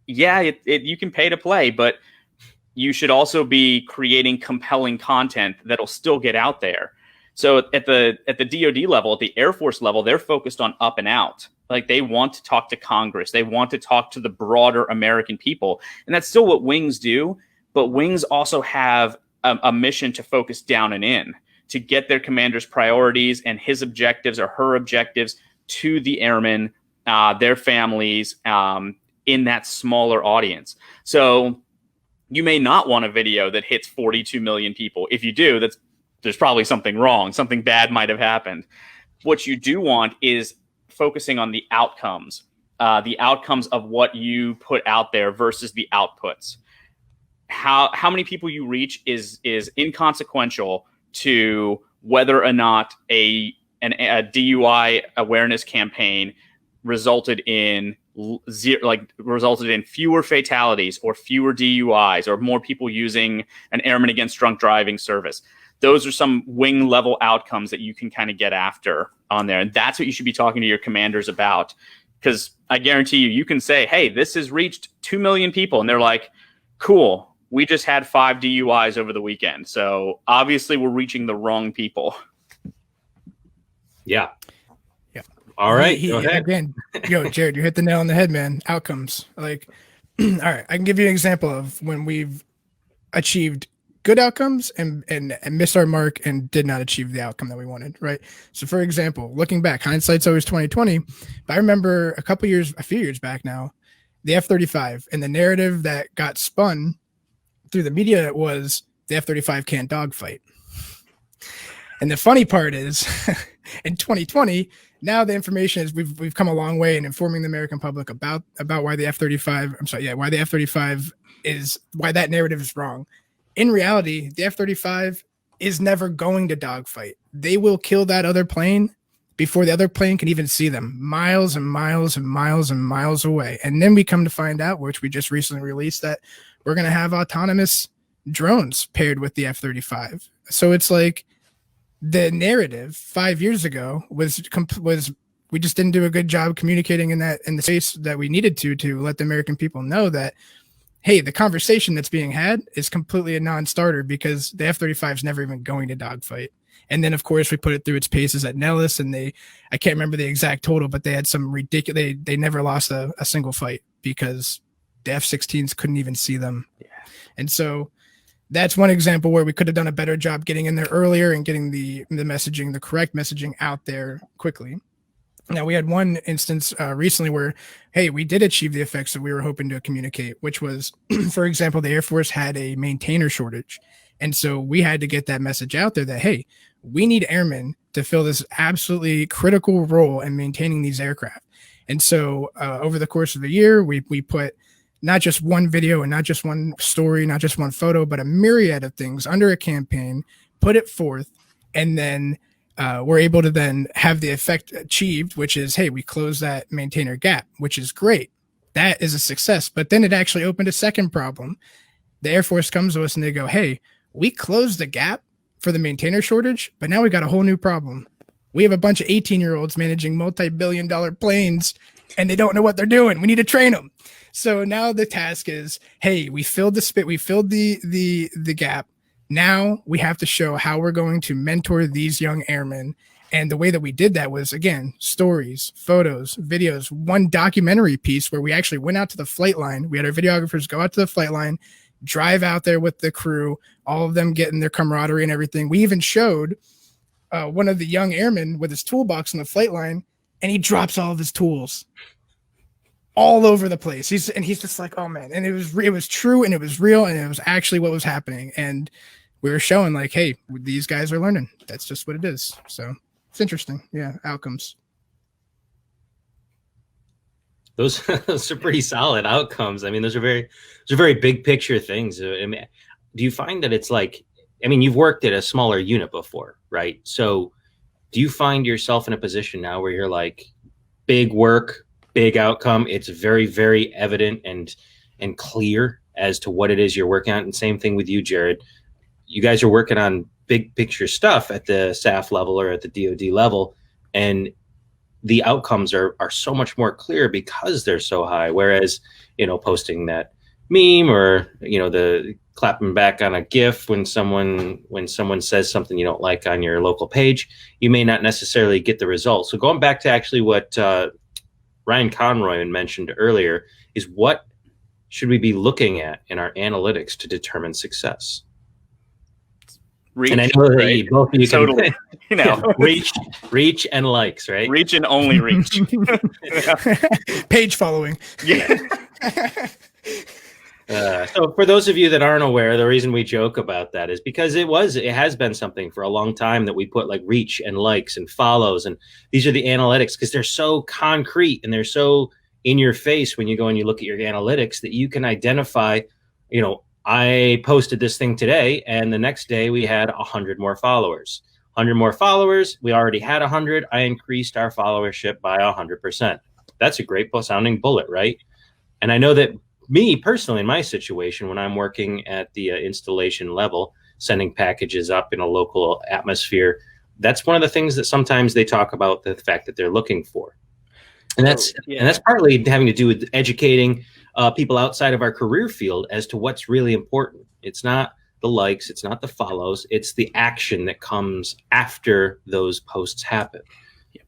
yeah, you can pay to play, but you should also be creating compelling content that'll still get out there. So at the DoD level, at the Air Force level, they're focused on up and out. Like, they want to talk to Congress. They want to talk to the broader American people. And that's still what wings do. But wings also have a mission to focus down and in, to get their commander's priorities and his objectives or her objectives to the airmen, their families, in that smaller audience. So you may not want a video that hits 42 million people. If you do, there's probably something wrong. Something bad might have happened. What you do want is focusing on the outcomes of what you put out there versus the outputs. How many people you reach is inconsequential to whether or not a DUI awareness campaign resulted in fewer fatalities or fewer DUIs or more people using an Airmen Against Drunk Driving service. Those are some wing level outcomes that you can kind of get after on there. And that's what you should be talking to your commanders about. Because I guarantee you can say, hey, this has reached 2 million people. And they're like, cool, we just had 5 DUIs over the weekend. So obviously we're reaching the wrong people. Yeah. All right. Go ahead. Again, Jared, you hit the nail on the head, man. Outcomes. Like, all right, I can give you an example of when we've achieved good outcomes and missed our mark and did not achieve the outcome that we wanted, right? So for example, looking back, hindsight's always 2020, but I remember a few years back now, the F-35, and the narrative that got spun through the media was the F-35 can't dogfight. And the funny part is in 2020, now the information is we've come a long way in informing the American public about why the F-35, why the F-35 why that narrative is wrong. In reality, the F-35 is never going to dogfight. They will kill that other plane before the other plane can even see them, miles and miles and miles and miles away. And then we come to find out, which we just recently released, that we're going to have autonomous drones paired with the F-35. So it's like the narrative 5 years ago was we just didn't do a good job communicating in the space that we needed to let the American people know that, hey, the conversation that's being had is completely a non-starter because the F-35 is never even going to dogfight. And then, of course, we put it through its paces at Nellis, and I can't remember the exact total, but they had some ridiculous, they never lost a single fight because the F-16s couldn't even see them. Yeah. And so that's one example where we could have done a better job getting in there earlier and getting the messaging, the correct messaging out there quickly. Now, we had one instance recently where, hey, we did achieve the effects that we were hoping to communicate, which was, for example, the Air Force had a maintainer shortage. And so we had to get that message out there that, hey, we need airmen to fill this absolutely critical role in maintaining these aircraft. And so over the course of the year, we put not just one video and not just one story, not just one photo, but a myriad of things under a campaign, put it forth, and then we're able to then have the effect achieved, which is, hey, we close that maintainer gap, which is great. That is a success. But then it actually opened a second problem. The Air Force comes to us and they go, hey, we closed the gap for the maintainer shortage, but now we got a whole new problem. We have a bunch of 18-year-olds managing multi-billion-dollar planes, and they don't know what they're doing. We need to train them. So now the task is, hey, we filled the gap. Now we have to show how we're going to mentor these young airmen. And the way that we did that was, again, stories, photos, videos, one documentary piece where we actually went out to the flight line. We had our videographers go out to the flight line, drive out there with the crew, all of them getting their camaraderie and everything. We even showed one of the young airmen with his toolbox on the flight line, and he drops all of his tools all over the place. He's just like, oh man. And it was true, and it was real, and it was actually what was happening. And we were showing like, hey, these guys are learning. That's just what it is. So it's interesting. Yeah. Outcomes. Those are pretty solid outcomes. I mean, those are very big picture things. I mean, do you find that it's like, I mean, you've worked at a smaller unit before, right? So do you find yourself in a position now where you're like, big work, big outcome, it's very, very evident and clear as to what it is you're working on? And same thing with you, Jared. You guys are working on big picture stuff at the SAF level or at the DoD level, and the outcomes are so much more clear because they're so high. Whereas, posting that meme or, the clapping back on a GIF when someone says something you don't like on your local page, you may not necessarily get the result. So going back to actually what Ryan Conroy mentioned earlier is, what should we be looking at in our analytics to determine success? Reach, and I know that right? both of you Totally. reach and likes, right? Reach and only reach. Page following. Yeah. So for those of you that aren't aware, the reason we joke about that is because it has been something for a long time that we put like reach and likes and follows, and these are the analytics because they're so concrete and they're so in your face when you go and you look at your analytics that you can identify, I posted this thing today, and the next day we had 100 more followers. 100 more followers. We already had 100. I increased our followership by 100%. That's a great sounding bullet, right? And I know that me personally, in my situation, when I'm working at the installation level, sending packages up in a local atmosphere, that's one of the things that sometimes they talk about, the fact that they're looking for. And that's partly having to do with educating people outside of our career field as to what's really important. It's not the likes, it's not the follows, it's the action that comes after those posts happen. Yeah.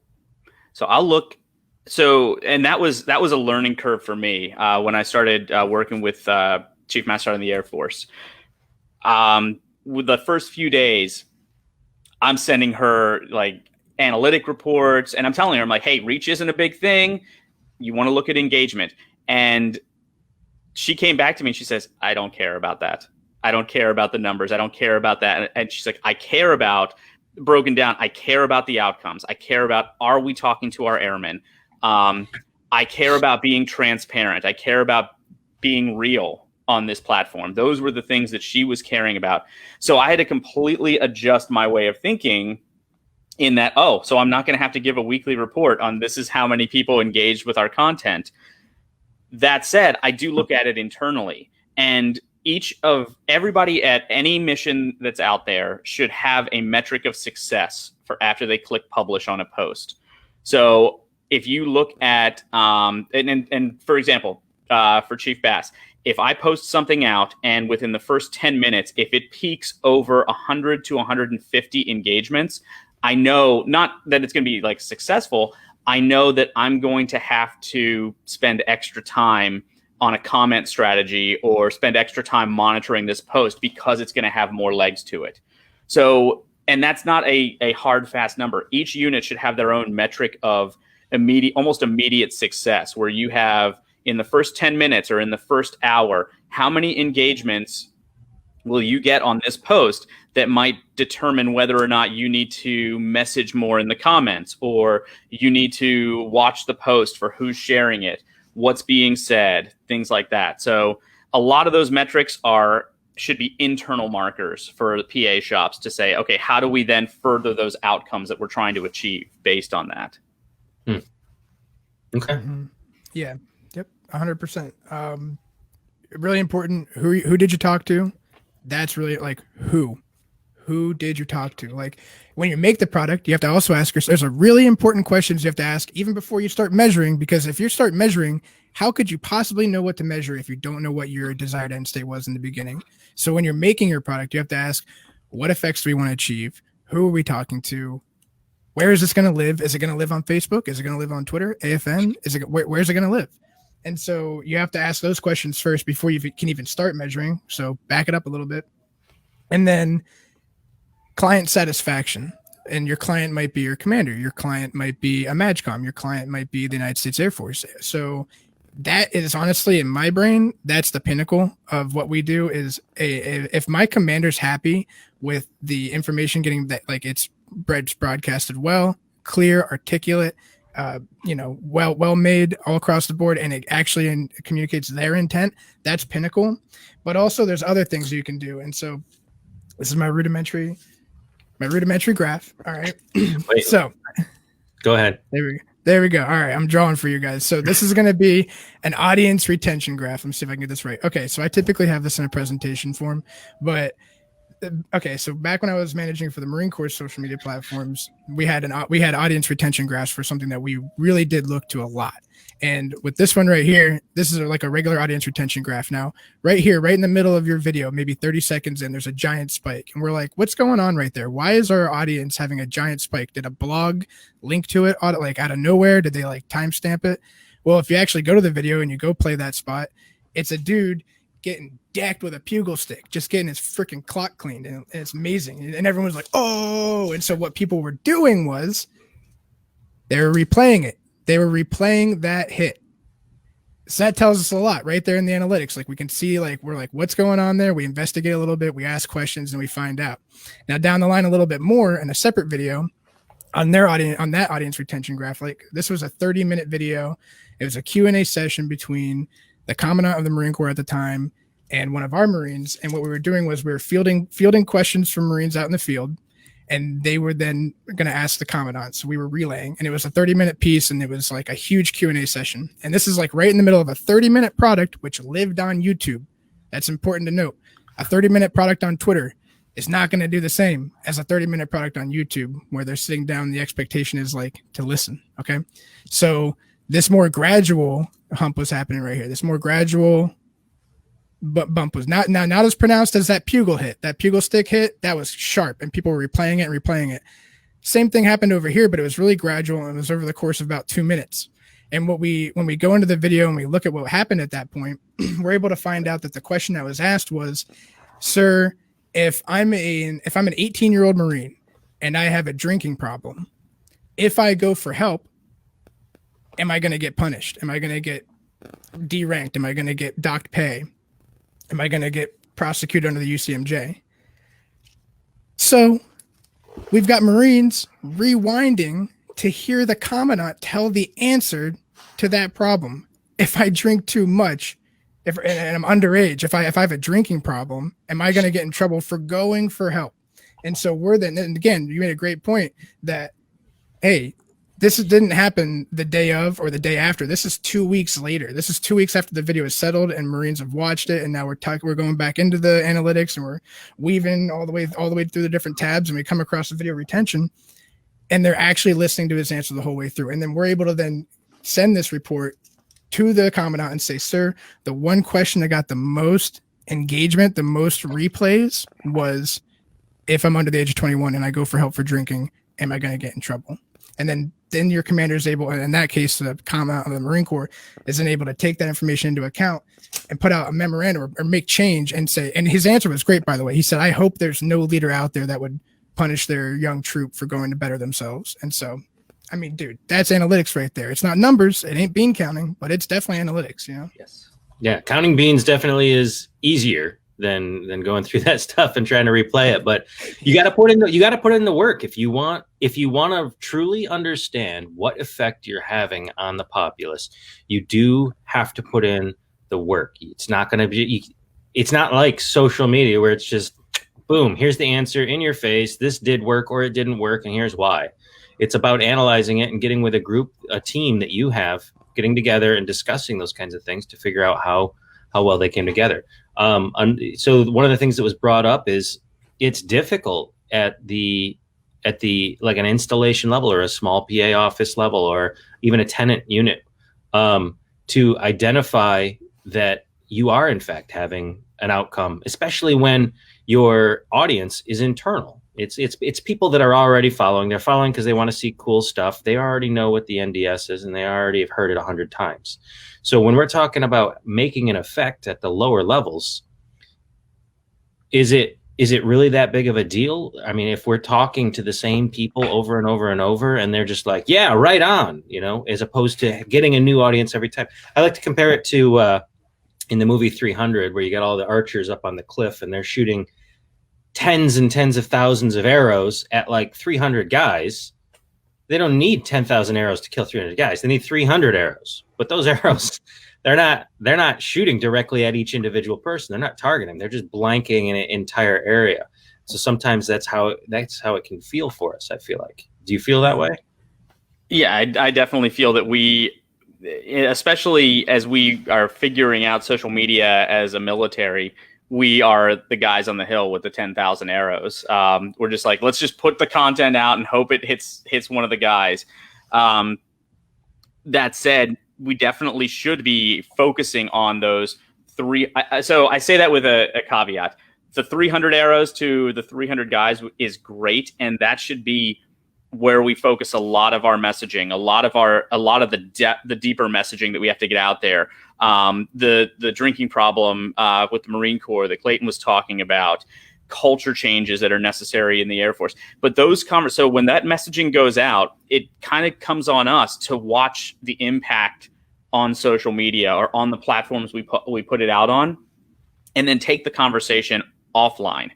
So and that was a learning curve for me when I started working with Chief Master in the Air Force. With the first few days, I'm sending her like analytic reports, and I'm telling her, I'm like, hey, reach isn't a big thing. You want to look at engagement. And she came back to me and she says, I don't care about that. I don't care about the numbers. I don't care about that. And she's like, I care about, broken down, I care about the outcomes. I care about, are we talking to our airmen? I care about being transparent. I care about being real. on this platform. Those were the things that she was caring about. So I had to completely adjust my way of thinking in that, oh, so I'm not going to have to give a weekly report on this is how many people engaged with our content. That said, I do look at it internally, and everybody at any mission that's out there should have a metric of success for after they click publish on a post. So if you look at, and for example, for Chief Bass, if I post something out and within the first 10 minutes, if it peaks over 100 to 150 engagements, I know not that it's going to be like successful. I know that I'm going to have to spend extra time on a comment strategy or spend extra time monitoring this post because it's going to have more legs to it. So, and that's not a hard, fast number. Each unit should have their own metric of almost immediate success, where you have in the first 10 minutes or in the first hour, how many engagements will you get on this post that might determine whether or not you need to message more in the comments, or you need to watch the post for who's sharing it, what's being said, things like that. So a lot of those metrics should be internal markers for the PA shops to say, okay, how do we then further those outcomes that we're trying to achieve based on that? Okay. Mm-hmm. Yeah. Yep. 100%. Really important. Who did you talk to? That's really like who did you talk to? Like when you make the product, you have to also ask yourself, there's a really important questions you have to ask even before you start measuring, because if you start measuring, how could you possibly know what to measure if you don't know what your desired end state was in the beginning? So when you're making your product, you have to ask, what effects do we want to achieve? Who are we talking to? Where is this going to live? Is it going to live on Facebook? Is it going to live on Twitter? AFN? Where's it going to live? And so you have to ask those questions first before you can even start measuring. So back it up a little bit. And then client satisfaction. And your client might be your commander. Your client might be a MAGCOM. Your client might be the United States Air Force. So that is honestly, in my brain, that's the pinnacle of what we do. Is if my commander's happy with the information getting that, like it's broadcasted well, clear, articulate, well made all across the board, and it actually communicates their intent, that's pinnacle. But also there's other things you can do. And so this is my rudimentary graph. All right. Wait, so go ahead. There we go. All right. I'm drawing for you guys. So this is going to be an audience retention graph. Let me see if I can get this right. Okay. So I typically have this in a presentation form, but okay. So back when I was managing for the Marine Corps social media platforms, we had audience retention graphs for something that we really did look to a lot. And with this one right here, this is like a regular audience retention graph. Now, right here, right in the middle of your video, maybe 30 seconds in, there's a giant spike. And we're like, what's going on right there? Why is our audience having a giant spike? Did a blog link to it like out of nowhere? Did they like timestamp it? Well, if you actually go to the video and you go play that spot, it's a dude getting decked with a pugil stick, just getting his freaking clock cleaned. And it's amazing. And everyone's like, oh. And so what people were doing was they were replaying it. They were replaying that hit. So that tells us a lot right there in the analytics. Like we can see, like, we're like, what's going on there? We investigate a little bit, we ask questions, and we find out. Now down the line a little bit more in a separate video on that audience retention graph, like this was a 30-minute video. It was a Q&A session between the Commandant of the Marine Corps at the time and one of our Marines. And what we were doing was we were fielding questions from Marines out in the field, and they were then going to ask the Commandant. So we were relaying, and it was a 30-minute piece, and it was like a huge Q&A session. And this is like right in the middle of a 30-minute product, which lived on YouTube. That's important to note. A 30-minute product on Twitter is not going to do the same as a 30-minute product on YouTube, where they're sitting down. The expectation is like to listen. Okay. So this more gradual hump was happening right here. This more gradual bump was not as pronounced as that pugil hit. That pugil stick hit, that was sharp, and people were replaying it. Same thing happened over here, but it was really gradual, and it was over the course of about 2 minutes. And when we go into the video and we look at what happened at that point, we're able to find out that the question that was asked was, sir, if I'm an 18-year-old Marine and I have a drinking problem, if I go for help, am I going to get punished? Am I going to get deranked? Am I going to get docked pay? Am I going to get prosecuted under the UCMJ? So we've got Marines rewinding to hear the Commandant tell the answer to that problem. If I drink too much, and I'm underage, if I have a drinking problem, am I going to get in trouble for going for help? And so and again, you made a great point that, hey, this didn't happen the day of or the day after. This is 2 weeks later. This is 2 weeks after the video is settled and Marines have watched it. And now we're going back into the analytics and we're weaving all the way through the different tabs, and we come across the video retention, and they're actually listening to his answer the whole way through. And then we're able to then send this report to the commandant and say, sir, the one question that got the most engagement, the most replays was, if I'm under the age of 21 and I go for help for drinking, am I going to get in trouble? And then your commander is able, in that case, the commandant of the Marine Corps is then able to take that information into account and put out a memorandum or make change and say, and his answer was great, by the way. He said, I hope there's no leader out there that would punish their young troop for going to better themselves. And so, I mean, dude, that's analytics right there. It's not numbers. It ain't bean counting, but it's definitely analytics, you know? Yes. Yeah. Counting beans definitely is easier than going through that stuff and trying to replay it. But you got to put in the work if you want to truly understand what effect you're having on the populace. You do have to put in the work. It's not like social media where it's just boom, here's the answer in your face. This did work or it didn't work, and here's why. It's about analyzing it and getting with a team that you have, getting together and discussing those kinds of things to figure out how well they came together. So one of the things that was brought up is it's difficult at the like an installation level or a small PA office level or even a tenant unit to identify that you are in fact having an outcome, especially when your audience is internal. It's people that are already following. They're following because they want to see cool stuff. They already know what the NDS is and they already have heard it 100 times. So when we're talking about making an effect at the lower levels, is it really that big of a deal? I mean, if we're talking to the same people over and over and over and they're just like, yeah, right on, as opposed to getting a new audience every time. I like to compare it to in the movie 300, where you got all the archers up on the cliff and they're shooting tens and tens of thousands of arrows at like 300 guys. They don't need 10,000 arrows to kill 300 guys. They need 300 arrows. But those arrows, they're not shooting directly at each individual person. They're not targeting. They're just blanking an entire area. So sometimes that's how it can feel for us, I feel like. Do you feel that way? Yeah, I definitely feel that we, especially as we are figuring out social media as a military, we are the guys on the hill with the 10,000 arrows. We're just like, let's just put the content out and hope it hits one of the guys. That said, we definitely should be focusing on those three. So I say that with a caveat. The 300 arrows to the 300 guys is great, and that should be where we focus a lot of our messaging, a lot of the deeper messaging that we have to get out there. The drinking problem with the Marine Corps that Clayton was talking about, culture changes that are necessary in the Air Force. But so when that messaging goes out, it kind of comes on us to watch the impact on social media or on the platforms we put it out on, and then take the conversation offline.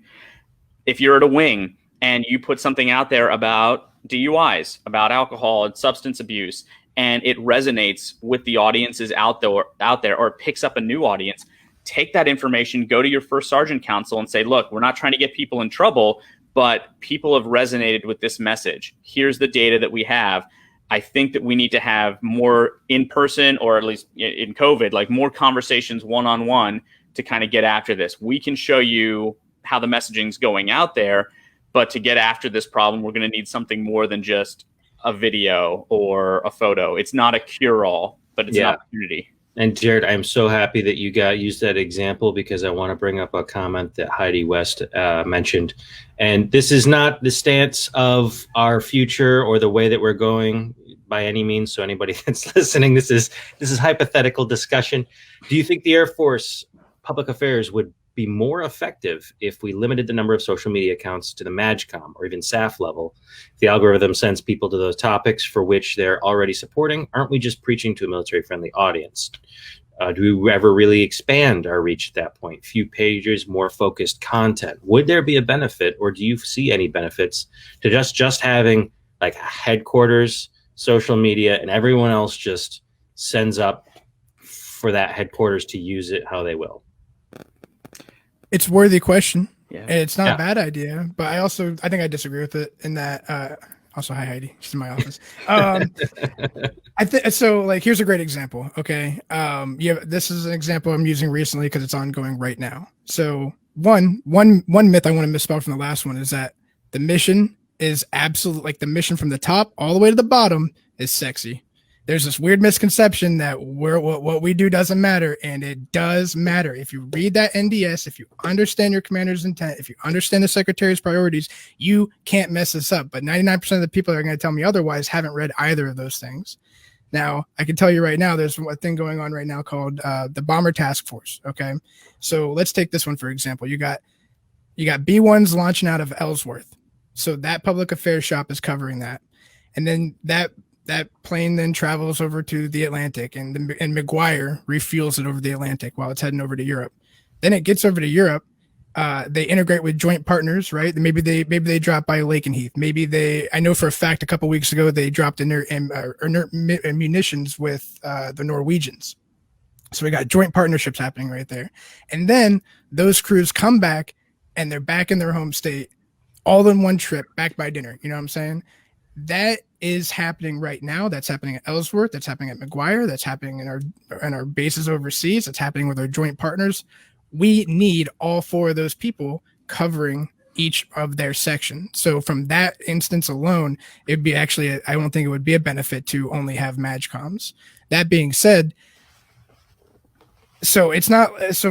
If you're at a wing and you put something out there about DUIs, about alcohol and substance abuse, and it resonates with the audiences out there, or it picks up a new audience, take that information, go to your first sergeant council and say, look, we're not trying to get people in trouble, but people have resonated with this message. Here's the data that we have. I think that we need to have more in person, or at least in COVID, like more conversations one-on-one to kind of get after this. We can show you how the messaging's going out there, but to get after this problem, we're going to need something more than just a video or a photo. It's not a cure-all, but it's an opportunity. And Jared, I'm so happy that you used that example, because I want to bring up a comment that Heidi West mentioned. And this is not the stance of our future or the way that we're going by any means. So anybody that's listening, this is hypothetical discussion. Do you think the Air Force Public Affairs would be more effective if we limited the number of social media accounts to the MAGCOM or even SAF level? If the algorithm sends people to those topics for which they're already supporting, aren't we just preaching to a military-friendly audience? Do we ever really expand our reach at that point? Few pages, more focused content. Would there be a benefit, or do you see any benefits to just having like headquarters, social media, and everyone else just sends up for that headquarters to use it how they will. It's a worthy question. Yeah. And it's not a bad idea, but I think I disagree with it in that. Also, hi Heidi, she's in my office. I think so. Like, here's a great example. Okay, this is an example I'm using recently because it's ongoing right now. So one myth I want to misspell from the last one is that the mission is absolute, like the mission from the top all the way to the bottom is sexy. There's this weird misconception that what we do doesn't matter, and it does matter. If you read that NDS, if you understand your commander's intent, if you understand the secretary's priorities, you can't mess this up. But 99% of the people that are going to tell me otherwise haven't read either of those things. Now, I can tell you right now, there's a thing going on right now called the Bomber Task Force. Okay, so let's take this one for example. You got B-1s launching out of Ellsworth, so that public affairs shop is covering that, and then that plane then travels over to the Atlantic, and McGuire refuels it over the Atlantic while it's heading over to Europe. Then it gets over to Europe. They integrate with joint partners, right? Maybe they drop by Lakenheath. I know for a fact a couple weeks ago they dropped inert munitions with the Norwegians. So we got joint partnerships happening right there. And then those crews come back and they're back in their home state all in one trip, back by dinner. You know what I'm saying? That is happening right now. That's happening at Ellsworth. That's happening at McGuire. That's happening in our bases overseas. That's happening with our joint partners. We need all four of those people covering each of their section. So from that instance alone, it'd be actually, I don't think it would be a benefit to only have MAGCOMs. That being said, so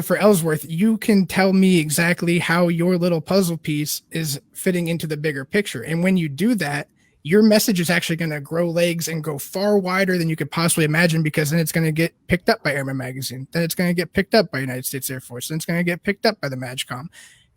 for Ellsworth, you can tell me exactly how your little puzzle piece is fitting into the bigger picture. And when you do that, your message is actually going to grow legs and go far wider than you could possibly imagine, because then it's going to get picked up by Airman Magazine. Then it's going to get picked up by United States Air Force. Then it's going to get picked up by the MAGCOM.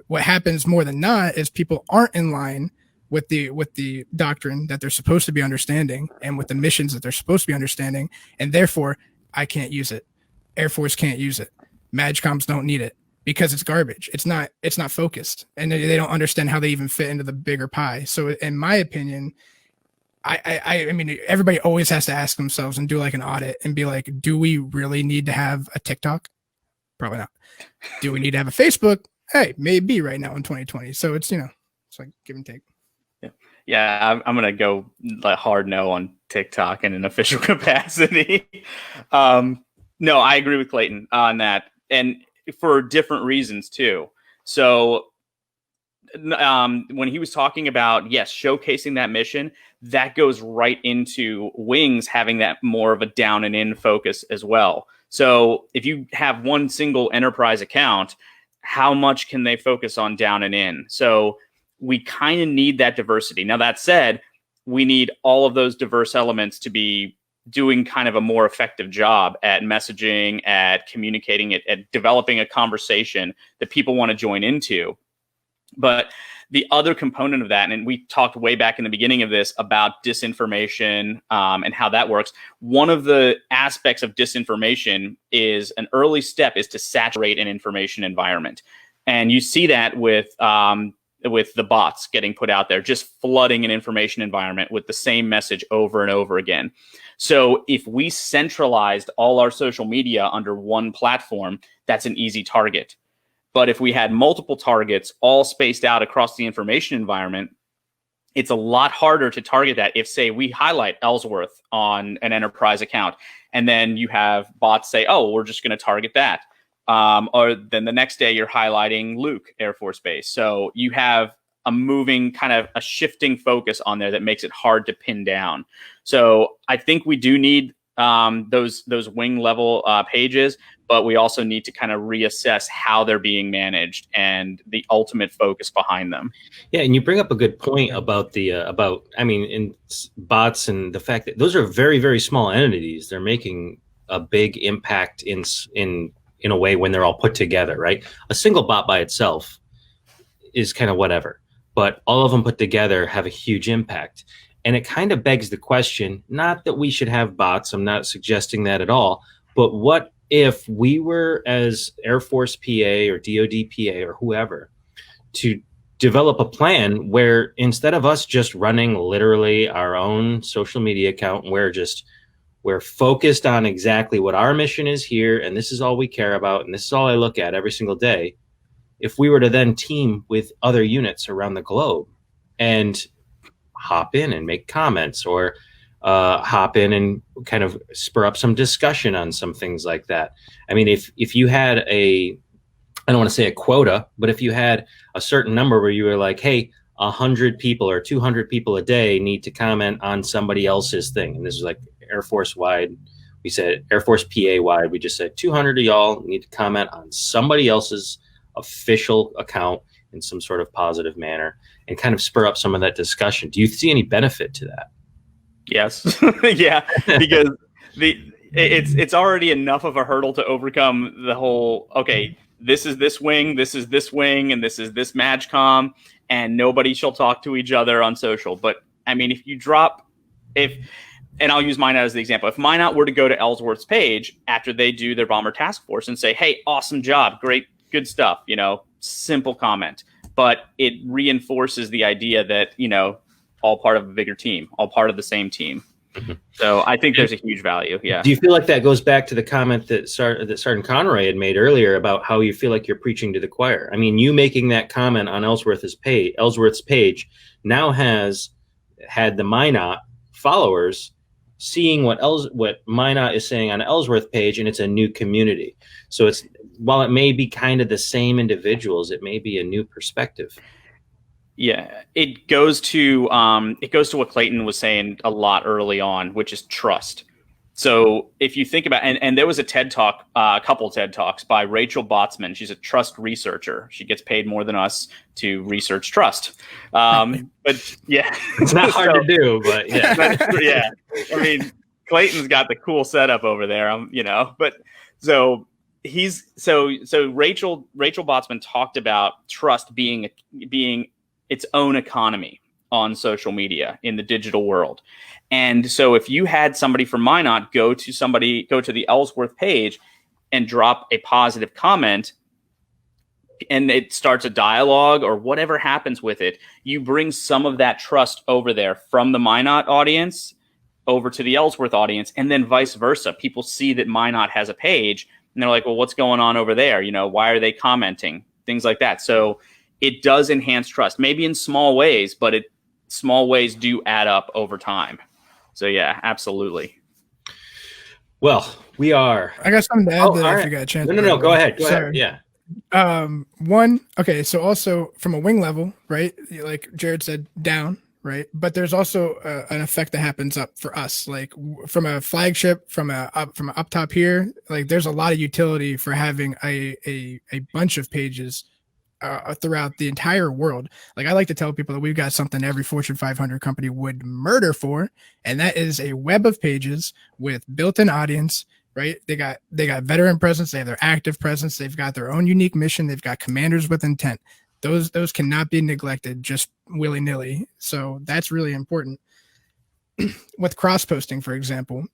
What happens more than not is people aren't in line with the doctrine that they're supposed to be understanding and with the missions that they're supposed to be understanding. And therefore, I can't use it. Air Force can't use it. MAGCOMs don't need it because it's garbage. It's not focused, and they don't understand how they even fit into the bigger pie. So in my opinion, I mean, everybody always has to ask themselves and do like an audit and be like, do we really need to have a TikTok? Probably not. Do we need to have a Facebook? Hey, maybe right now in 2020. So it's, it's like give and take. Yeah, I'm going to go hard no on TikTok in an official capacity. No, I agree with Clayton on that, and for different reasons too. So when he was talking about, yes, showcasing that mission, that goes right into Wings having that more of a down and in focus as well. So if you have one single enterprise account, how much can they focus on down and in? So we kind of need that diversity. Now, that said, we need all of those diverse elements to be doing kind of a more effective job at messaging, at communicating it, at developing a conversation that people want to join into. But the other component of that, and we talked way back in the beginning of this about disinformation and how that works. One of the aspects of disinformation is an early step is to saturate an information environment. And you see that with the bots getting put out there, just flooding an information environment with the same message over and over again. So if we centralized all our social media under one platform, that's an easy target. But if we had multiple targets all spaced out across the information environment, it's a lot harder to target that if, say, we highlight Ellsworth on an enterprise account, and then you have bots say, oh, we're just going to target that. Or then the next day you're highlighting Luke Air Force Base. So you have a moving kind of a shifting focus on there that makes it hard to pin down. So I think we do need those wing level pages, but we also need to kind of reassess how they're being managed and the ultimate focus behind them. Yeah, and you bring up a good point about in bots and the fact that those are very, very small entities. They're making a big impact in a way when they're all put together, right? A single bot by itself is kind of whatever, but all of them put together have a huge impact. And it kind of begs the question, not that we should have bots, I'm not suggesting that at all, but what if we were, as Air Force PA or DoD PA or whoever, to develop a plan where instead of us just running literally our own social media account, we're we're focused on exactly what our mission is here, and this is all we care about, and this is all I look at every single day. If we were to then team with other units around the globe and hop in and make comments, or hop in and kind of spur up some discussion on some things like that. I mean, if you had I don't want to say a quota, but if you had a certain number where you were like, hey, 100 people or 200 people a day need to comment on somebody else's thing. And this is like Air Force wide. We said Air Force PA wide. We just said 200 of y'all need to comment on somebody else's official account in some sort of positive manner and kind of spur up some of that discussion. Do you see any benefit to that? Yes. Yeah, because it's already enough of a hurdle to overcome the whole, okay, this is this wing, and this is this MAGCOM, and nobody shall talk to each other on social. But I mean, and I'll use Minot as the example. If Minot were to go to Ellsworth's page after they do their bomber task force and say, hey, awesome job, great, good stuff, simple comment, but it reinforces the idea that, all part of a bigger team, all part of the same team. Mm-hmm. So I think there's a huge value. Yeah. Do you feel like that goes back to the comment that Sergeant Conroy had made earlier about how you feel like you're preaching to the choir? I mean, you making that comment on Ellsworth's page now has had the Minot followers seeing what Minot is saying on Ellsworth page, and it's a new community. So while it may be kind of the same individuals, it may be a new perspective. Yeah, it goes to what Clayton was saying a lot early on, which is trust. So if you think about, and there was a TED Talk, a couple TED Talks by Rachel Botsman. She's a trust researcher. She gets paid more than us to research trust. But yeah, it's not hard to do, but yeah. Yeah. I mean, Clayton's got the cool setup over there, but so Rachel Botsman talked about trust being its own economy on social media in the digital world. And so if you had somebody from Minot go to the Ellsworth page and drop a positive comment, and it starts a dialogue or whatever happens with it, you bring some of that trust over there from the Minot audience over to the Ellsworth audience, and then vice versa. People see that Minot has a page and they're like, well, what's going on over there? Why are they commenting? Things like that. So it does enhance trust, maybe in small ways, but small ways do add up over time. So yeah, absolutely. Well, we are. I got something to add that if you got a chance. No. Go ahead. Yeah. Okay. So also from a wing level, right? Like Jared said, down, right? But there's also an effect that happens up for us, like from a flagship, from up top here. Like there's a lot of utility for having a bunch of pages throughout the entire world. Like I like to tell people that we've got something every Fortune 500 company would murder for, and that is a web of pages with built-in audience, right? They got veteran presence, they have their active presence, they've got their own unique mission, they've got commanders with intent. Those cannot be neglected just willy-nilly. So that's really important. With cross-posting, for example,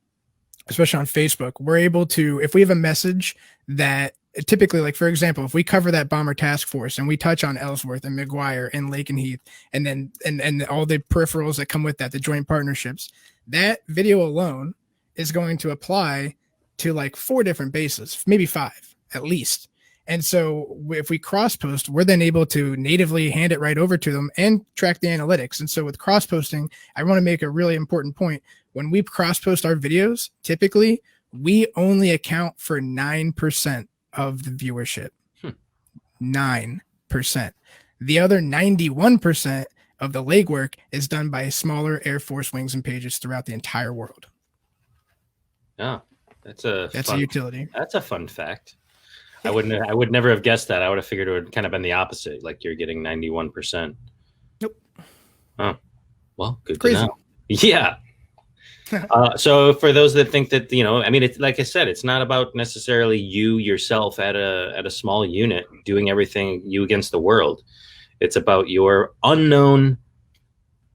especially on Facebook, we're able to, if we have a message that typically, like for example, if we cover that bomber task force and we touch on Ellsworth and McGuire and Lakenheath and then and all the peripherals that come with that, the joint partnerships, that video alone is going to apply to like 4 different bases, maybe 5 at least. And so if we cross post, we're then able to natively hand it right over to them and track the analytics. And so with cross posting, I want to make a really important point. When we cross post our videos, typically we only account for 9% of the viewership. 9%. The other 91% of the legwork is done by smaller Air Force wings and pages throughout the entire world. Oh, that's a utility. That's a fun fact. I would never have guessed that. I would have figured it would kind of been the opposite, like you're getting 91%. Nope. Oh, well, good Crazy. to know. Yeah. So for those that think that, I mean, it's like I said, it's not about necessarily you yourself at a small unit doing everything you against the world. It's about your unknown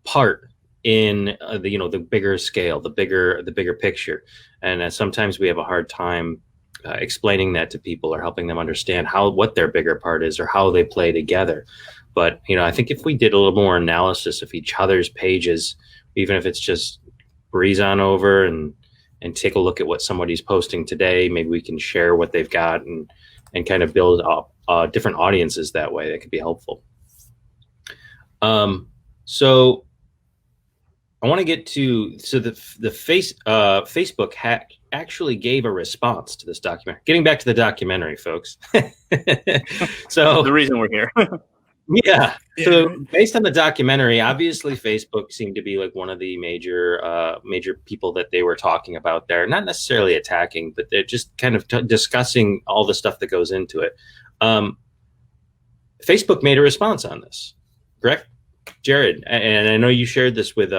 part in the bigger scale, the bigger picture. And sometimes we have a hard time explaining that to people or helping them understand what their bigger part is or how they play together. But, I think if we did a little more analysis of each other's pages, even if it's just breeze on over and and take a look at what somebody's posting today. Maybe we can share what they've got and kind of build up different audiences that way. That could be helpful. So I want to get to, so the Facebook actually gave a response to this documentary. Getting back to the documentary, folks. So the reason we're here. Yeah. So based on the documentary, obviously Facebook seemed to be like one of the major people that they were talking about there. Not necessarily attacking, but they're just kind of discussing all the stuff that goes into it. Facebook made a response on this, correct, Jared? And I know you shared this with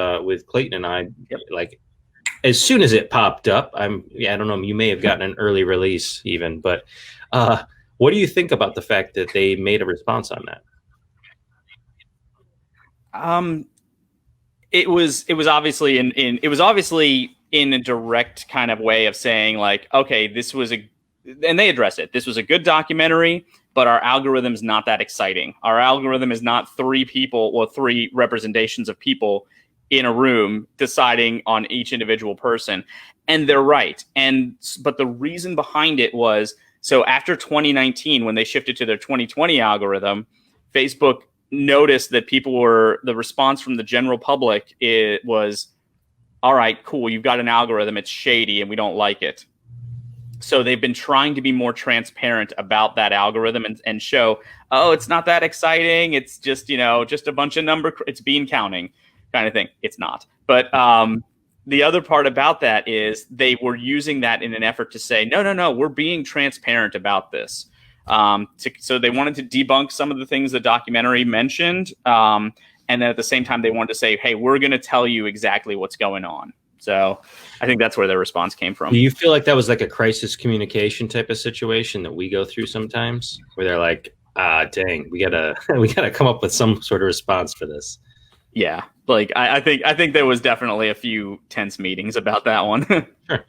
Clayton and I. Yep. Like as soon as it popped up, I don't know, you may have gotten an early release even, but what do you think about the fact that they made a response on that? It was obviously in a direct kind of way of saying like, okay, and they address it. This was a good documentary, but our algorithm's not that exciting. Our algorithm is not three representations of people in a room deciding on each individual person. And they're right. But the reason behind it was, so after 2019, when they shifted to their 2020 algorithm, Facebook noticed that the response from the general public was, all right, cool, you've got an algorithm, it's shady and we don't like it. So they've been trying to be more transparent about that algorithm and show, oh, it's not that exciting, it's just, just a bunch of it's bean counting kind of thing. It's not. But the other part about that is they were using that in an effort to say, no, we're being transparent about this. So they wanted to debunk some of the things the documentary mentioned. And then at the same time, they wanted to say, hey, we're going to tell you exactly what's going on. So I think that's where their response came from. Do you feel like that was like a crisis communication type of situation that we go through sometimes, where they're like, dang, we gotta come up with some sort of response for this? Yeah. Like I think there was definitely a few tense meetings about that one. Sure.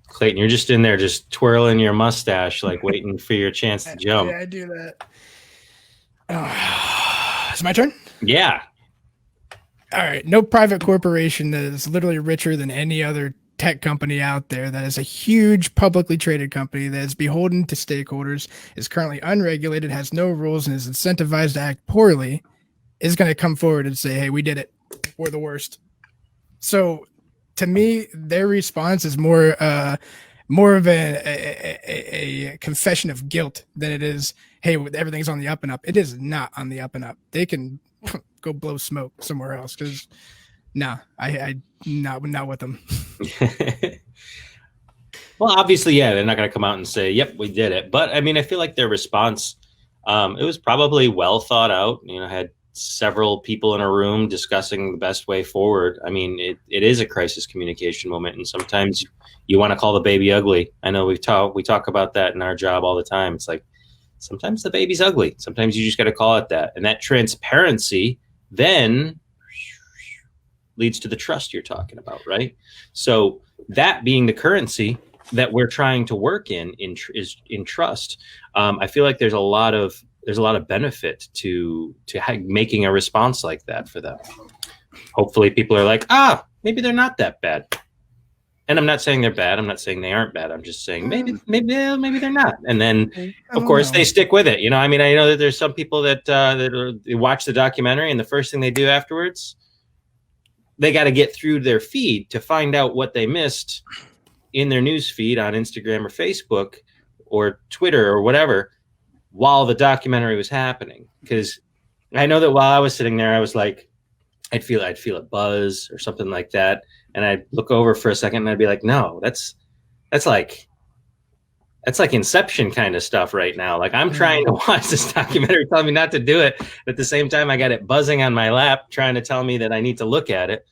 Clayton, you're just in there just twirling your mustache, like waiting for your chance to jump. Yeah, I do that. It's my turn? Yeah. All right. No private corporation that is literally richer than any other tech company out there, that is a huge publicly traded company that is beholden to stakeholders, is currently unregulated, has no rules, and is incentivized to act poorly, is going to come forward and say, hey, we did it. We're the worst. So to me, their response is more of a confession of guilt than it is, hey, everything's on the up and up. It is not on the up and up. They can go blow smoke somewhere else, because I not with them. Well, obviously, yeah, they're not going to come out and say, yep, we did it. But I mean, I feel like their response, it was probably well thought out, had several people in a room discussing the best way forward. I mean, it is a crisis communication moment, and sometimes you want to call the baby ugly. I know we talk about that in our job all the time. It's like, sometimes the baby's ugly. Sometimes you just got to call it that. And that transparency then leads to the trust you're talking about, right? So that being the currency that we're trying to work in trust. I feel like there's a lot of benefit to making a response like that for them. Hopefully people are like, maybe they're not that bad. And I'm not saying they're bad. I'm not saying they aren't bad. I'm just saying maybe they're not. And then, of course, they stick with it. I mean, I know that there's some people that they watch the documentary, and the first thing they do afterwards, they got to get through their feed to find out what they missed in their news feed on Instagram or Facebook or Twitter or whatever while the documentary was happening. Because I know that while I was sitting there, I was like, I'd feel a buzz or something like that. And I'd look over for a second and I'd be like, no, that's like Inception kind of stuff right now. Like, I'm trying to watch this documentary, telling me not to do it. But at the same time, I got it buzzing on my lap, trying to tell me that I need to look at it.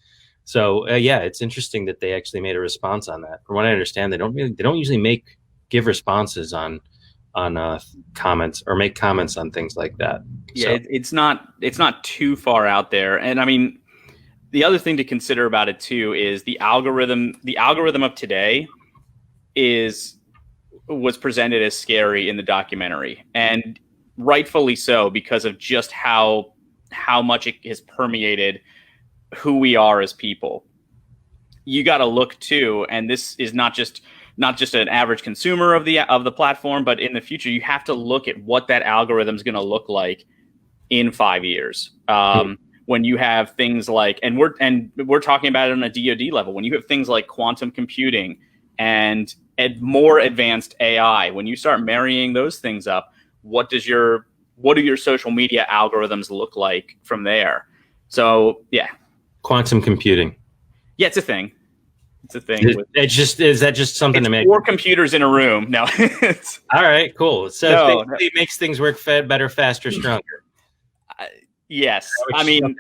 So yeah, it's interesting that they actually made a response on that. From what I understand, they don't usually give responses on comments or make comments on things like that. Yeah, so it's not too far out there. And I mean, the other thing to consider about it too is the algorithm of today was presented as scary in the documentary, and rightfully so, because of just how much it has permeated who we are as people. you got to look too, and this is not just an average consumer of the platform, but in the future, you have to look at what that algorithm is going to look like in 5 years. When you have things like, and we're talking about it on a DoD level, when you have things like quantum computing and more advanced AI, when you start marrying those things up, what do your social media algorithms look like from there? So yeah, quantum computing. Yeah, it's a thing. It's a thing. Is that just something to make 4 computers in a room? No. All right, cool. So it makes things work better, faster, stronger. Yes. I mean,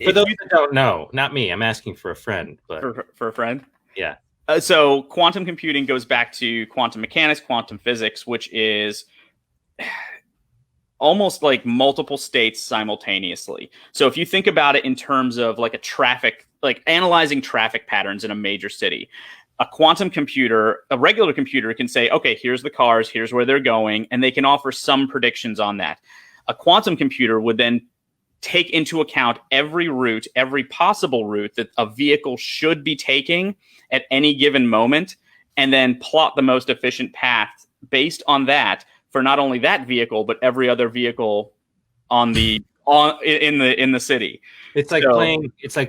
for those that don't know, not me. I'm asking for a friend. But for a friend? Yeah. So quantum computing goes back to quantum mechanics, quantum physics, which is almost like multiple states simultaneously. So if you think about it in terms of like analyzing traffic patterns in a major city, a quantum computer, a regular computer can say, okay, here's the cars, here's where they're going, and they can offer some predictions on that. A quantum computer would then take into account every route, every possible route that a vehicle should be taking at any given moment, and then plot the most efficient path based on that for not only that vehicle, but every other vehicle in the city. It's like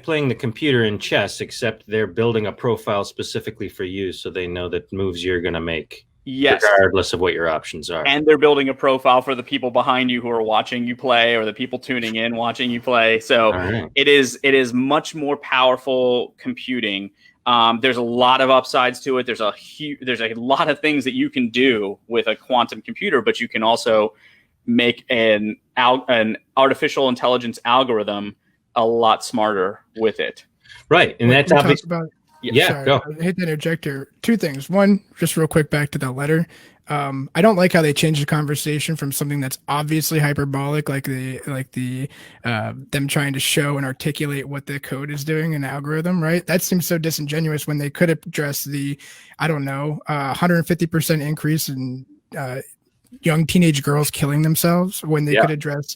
playing the computer in chess, except they're building a profile specifically for you, so they know that moves you're going to make. Yes. Regardless of what your options are. And they're building a profile for the people behind you who are watching you play, or the people tuning in watching you play. So it is much more powerful computing. There's a lot of upsides to it. There's a lot of things that you can do with a quantum computer, but you can also make an artificial intelligence algorithm a lot smarter with it. Right. And that's obviously sorry, go. I hate to interject here. 2 things. One, just real quick back to that letter. I don't like how they changed the conversation from something that's obviously hyperbolic, like them trying to show and articulate what the code is doing in algorithm, right? That seems so disingenuous when they could address the, 150% increase in young teenage girls killing themselves, when they could address,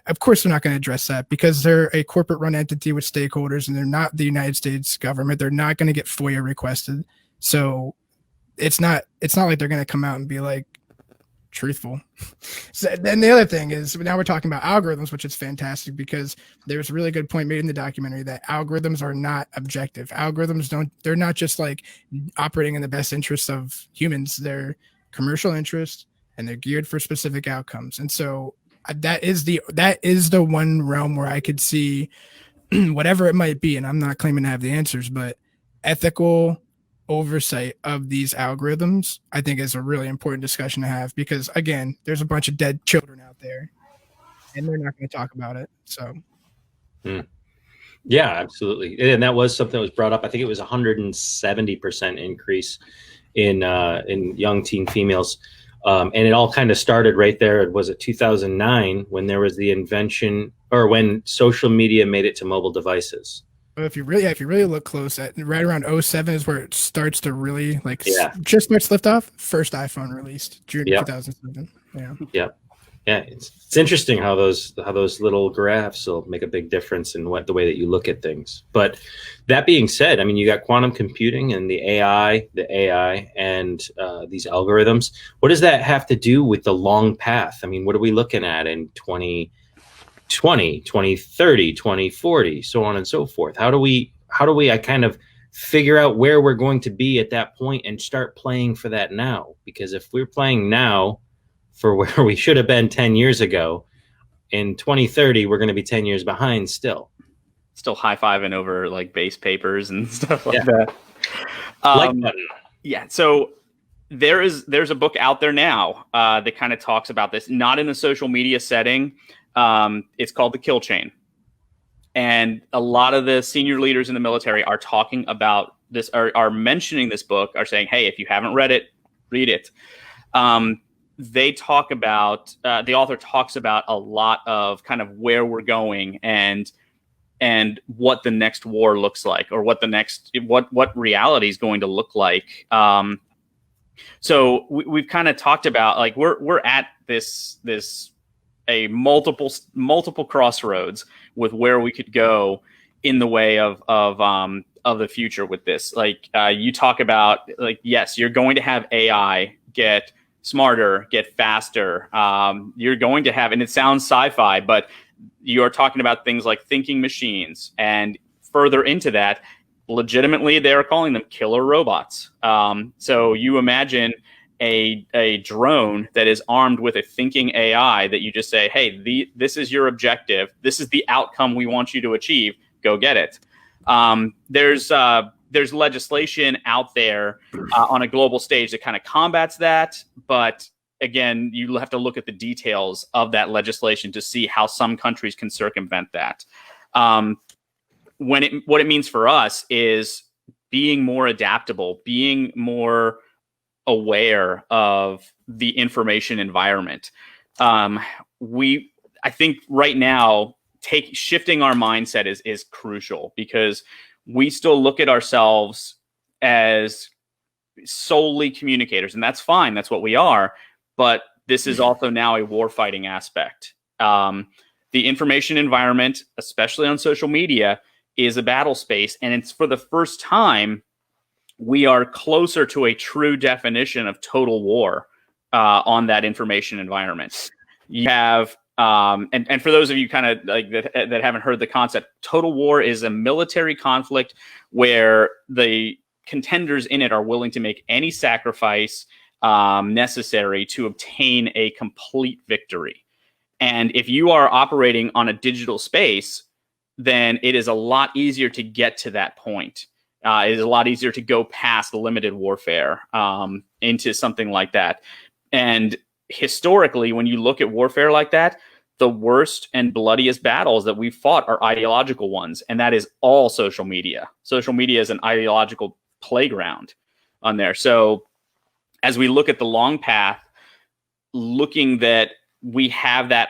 of course they're not going to address that because they're a corporate run entity with stakeholders and they're not the United States government. They're not going to get FOIA requested. So it's not like they're going to come out and be like truthful. So then the other thing is, now we're talking about algorithms, which is fantastic because there's a really good point made in the documentary that algorithms are not objective. They're not just like operating in the best interests of humans. They're commercial interests and they're geared for specific outcomes. And so that is the one realm where I could see whatever it might be. And I'm not claiming to have the answers, but ethical oversight of these algorithms, I think, is a really important discussion to have because, again, there's a bunch of dead children out there and they're not going to talk about it. So. Yeah, absolutely. And that was something that was brought up. I think it was 170% increase in young teen females. And it all kind of started right there. Was it 2009 when there was the invention, or when social media made it to mobile devices? If you really look close at right around 2007 is where it starts to really just starts lift off. First iPhone released June 2007. Yeah, it's interesting how those little graphs will make a big difference in the way that you look at things. But that being said, I mean, you got quantum computing and the AI and these algorithms. What does that have to do with the long path? I mean, what are we looking at in 2020, 2030, 2040, so on and so forth? How do we kind of figure out where we're going to be at that point and start playing for that now? Because if we're playing now for where we should have been 10 years ago, in 2030, we're going to be 10 years behind still high-fiving over like base papers and stuff like that. So there's a book out there now that kind of talks about this, not in a social media setting. It's called The Kill Chain. And a lot of the senior leaders in the military are talking about this, are mentioning this book, are saying, hey, if you haven't read it, read it. They talk about, the author talks about a lot of kind of where we're going and what the next war looks like, or what reality is going to look like. So we've kind of talked about, like, we're at a multiple crossroads with where we could go in the way of of the future with this. Like you talk about, like, yes, you're going to have AI get smarter, get faster. You're going to have, and it sounds sci-fi, but you're talking about things like thinking machines, and further into that, legitimately, they're calling them killer robots. So you imagine a drone that is armed with a thinking AI that you just say, hey, this is your objective. This is the outcome we want you to achieve. Go get it. There's legislation out there on a global stage that kind of combats that. But again, you have to look at the details of that legislation to see how some countries can circumvent that. What it means for us is being more adaptable, being more aware of the information environment. I think right now, shifting our mindset is crucial, because we still look at ourselves as solely communicators, and that's fine. That's what we are. But this is also now a warfighting aspect. The information environment, especially on social media, is a battle space. And it's for the first time, we are closer to a true definition of total war on that information environment. You have, and for those of you kind of like that haven't heard the concept, total war is a military conflict where the contenders in it are willing to make any sacrifice necessary to obtain a complete victory. And if you are operating on a digital space, then it is a lot easier to get to that point. It is a lot easier to go past limited warfare into something like that. And historically, when you look at warfare like that, the worst and bloodiest battles that we've fought are ideological ones. And that is all social media. Social media is an ideological playground on there. So as we look at the long path, looking that we have that,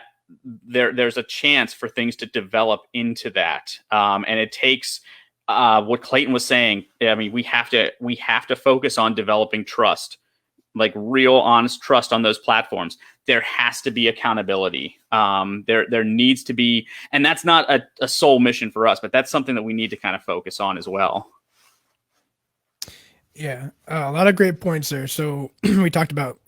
there's a chance for things to develop into that. And it takes what Clayton was saying. I mean, we have to focus on developing trust, like real honest trust on those platforms. There has to be accountability. There needs to be, and that's not a sole mission for us, but that's something that we need to kind of focus on as well. Yeah, a lot of great points there. So we talked about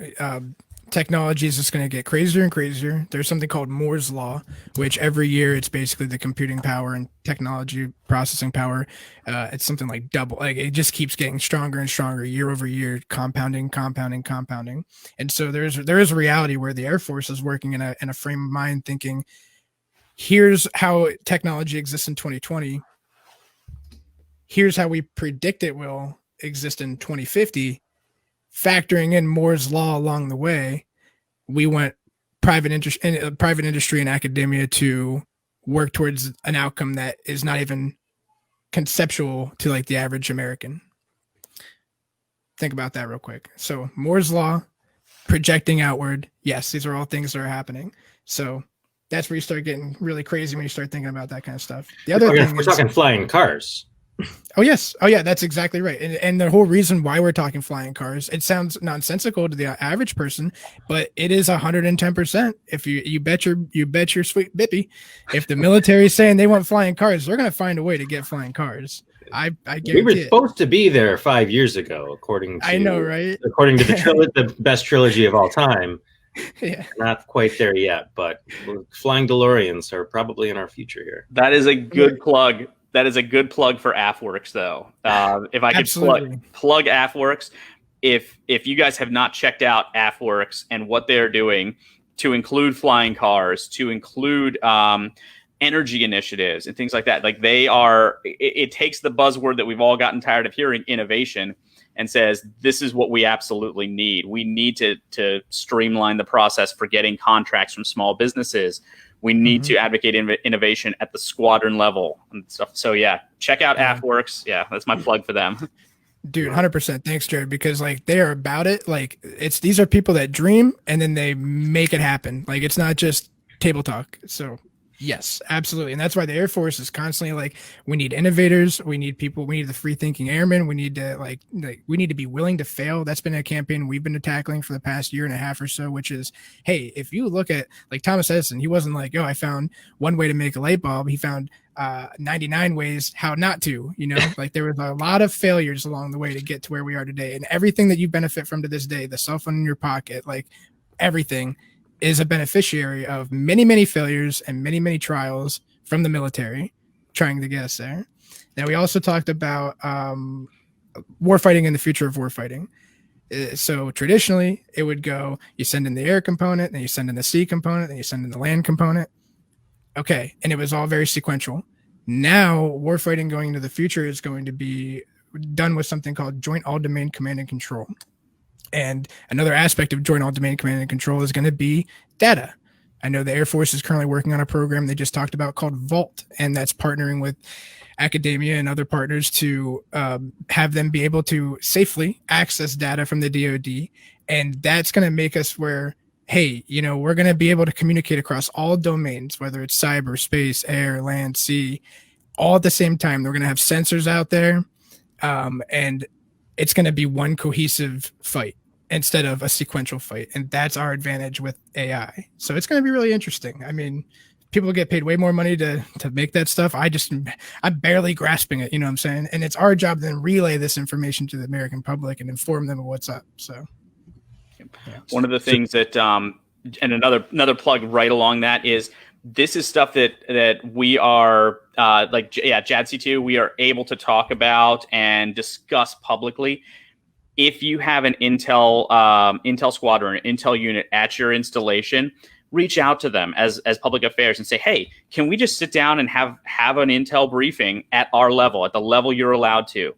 technology is just going to get crazier and crazier. There's something called Moore's Law, which every year it's basically the computing power and technology processing power. It's something like double. Like it just keeps getting stronger and stronger year over year, compounding. And so there is a reality where the Air Force is working in a frame of mind, thinking, here's how technology exists in 2020. Here's how we predict it will exist in 2050. Factoring in Moore's Law along the way, we went private industry and academia to work towards an outcome that is not even conceptual to like the average American. Think about that real quick. So Moore's Law, projecting outward. Yes, these are all things that are happening. So that's where you start getting really crazy when you start thinking about that kind of stuff. The other thing we're talking flying cars. Oh, yes. Oh, yeah, that's exactly right. And the whole reason why we're talking flying cars, it sounds nonsensical to the average person, but it is 110%. If you bet your sweet bippy, if the military is saying they want flying cars, they're going to find a way to get flying cars. I guarantee we were supposed to be there 5 years ago, according to the best trilogy of all time. Yeah. Not quite there yet, but flying DeLoreans are probably in our future here. That is a good plug. That is a good plug for AFWorks, though. If I could plug AFWorks, if you guys have not checked out AFWorks and what they're doing to include flying cars, to include energy initiatives and things like that, like it takes the buzzword that we've all gotten tired of hearing, innovation, and says, this is what we absolutely need. We need to streamline the process for getting contracts from small businesses. We need to advocate innovation at the squadron level and stuff. So yeah, check out AFWorks. Yeah, that's my plug for them. Dude, 100%. Thanks, Jared, because like they are about it. Like these are people that dream and then they make it happen. Like it's not just table talk. So Yes, absolutely. And that's why the Air Force is constantly like, we need innovators, we need people, we need the free thinking airmen, we need to we need to be willing to fail. That's been a campaign we've been tackling for the past year and a half or so, which is, hey, if you look at like Thomas Edison, he wasn't like, oh, I found one way to make a light bulb. He found 99 ways how not to, like there was a lot of failures along the way to get to where we are today. And everything that you benefit from to this day, the cell phone in your pocket, like everything is a beneficiary of many, many failures and many, many trials from the military trying to get us there. Now, we also talked about warfighting and the future of warfighting. So traditionally, it would go, you send in the air component, then you send in the sea component, then you send in the land component. Okay, and it was all very sequential. Now, warfighting going into the future is going to be done with something called Joint All-Domain Command and Control. And another aspect of Joint All-Domain Command and Control is going to be data. I know the Air Force is currently working on a program they just talked about called VAULT, and that's partnering with academia and other partners to have them be able to safely access data from the DoD. And that's going to make us where, hey, we're going to be able to communicate across all domains, whether it's cyber, space, air, land, sea, all at the same time. They're going to have sensors out there, and it's going to be one cohesive fight instead of a sequential fight. And that's our advantage with AI. So it's going to be really interesting. I mean, people get paid way more money to make that stuff. I'm barely grasping it, you know what I'm saying? And it's our job to then relay this information to the American public and inform them of what's up. So one of the things that, and another plug right along that is, this is stuff that we are JADC2, we are able to talk about and discuss publicly. If you have an Intel squad or an Intel unit at your installation, reach out to them as public affairs and say, hey, can we just sit down and have an Intel briefing at our level, at the level you're allowed to?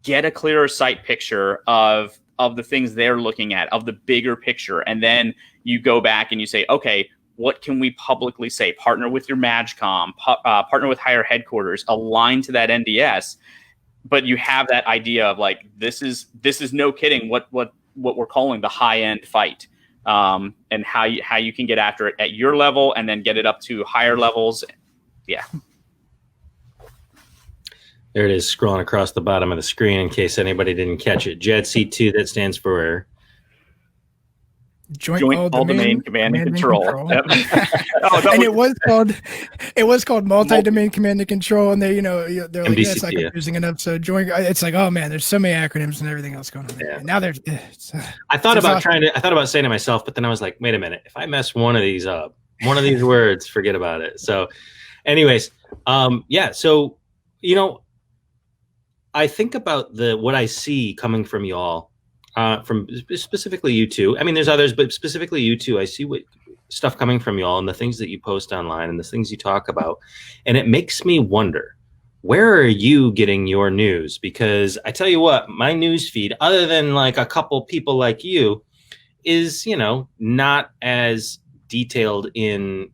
Get a clearer sight picture of the things they're looking at, of the bigger picture. And then you go back and you say, okay, what can we publicly say? Partner with your MAGCOM, partner with higher headquarters, align to that NDS. But you have that idea of like, this is no kidding what we're calling the high end fight, and how you can get after it at your level and then get it up to higher levels. Yeah. There it is, scrolling across the bottom of the screen in case anybody didn't catch it. JADC2, that stands for Joint All-Domain Command and Control. Yep. And it was called Multi-Domain Command and Control, and they're like, that's not confusing enough. So joint, it's like, oh man, there's so many acronyms and everything else going on. Yeah. Now there's. I thought about saying to myself, but then I was like, wait a minute, if I mess one of these up, one of these words, forget about it. So, anyways, so I think about what I see coming from y'all. From specifically you two. I mean, there's others, but specifically you two. I see what stuff coming from y'all and the things that you post online and the things you talk about. And it makes me wonder, where are you getting your news? Because I tell you what, my news feed, other than like a couple people like you, is, not as detailed in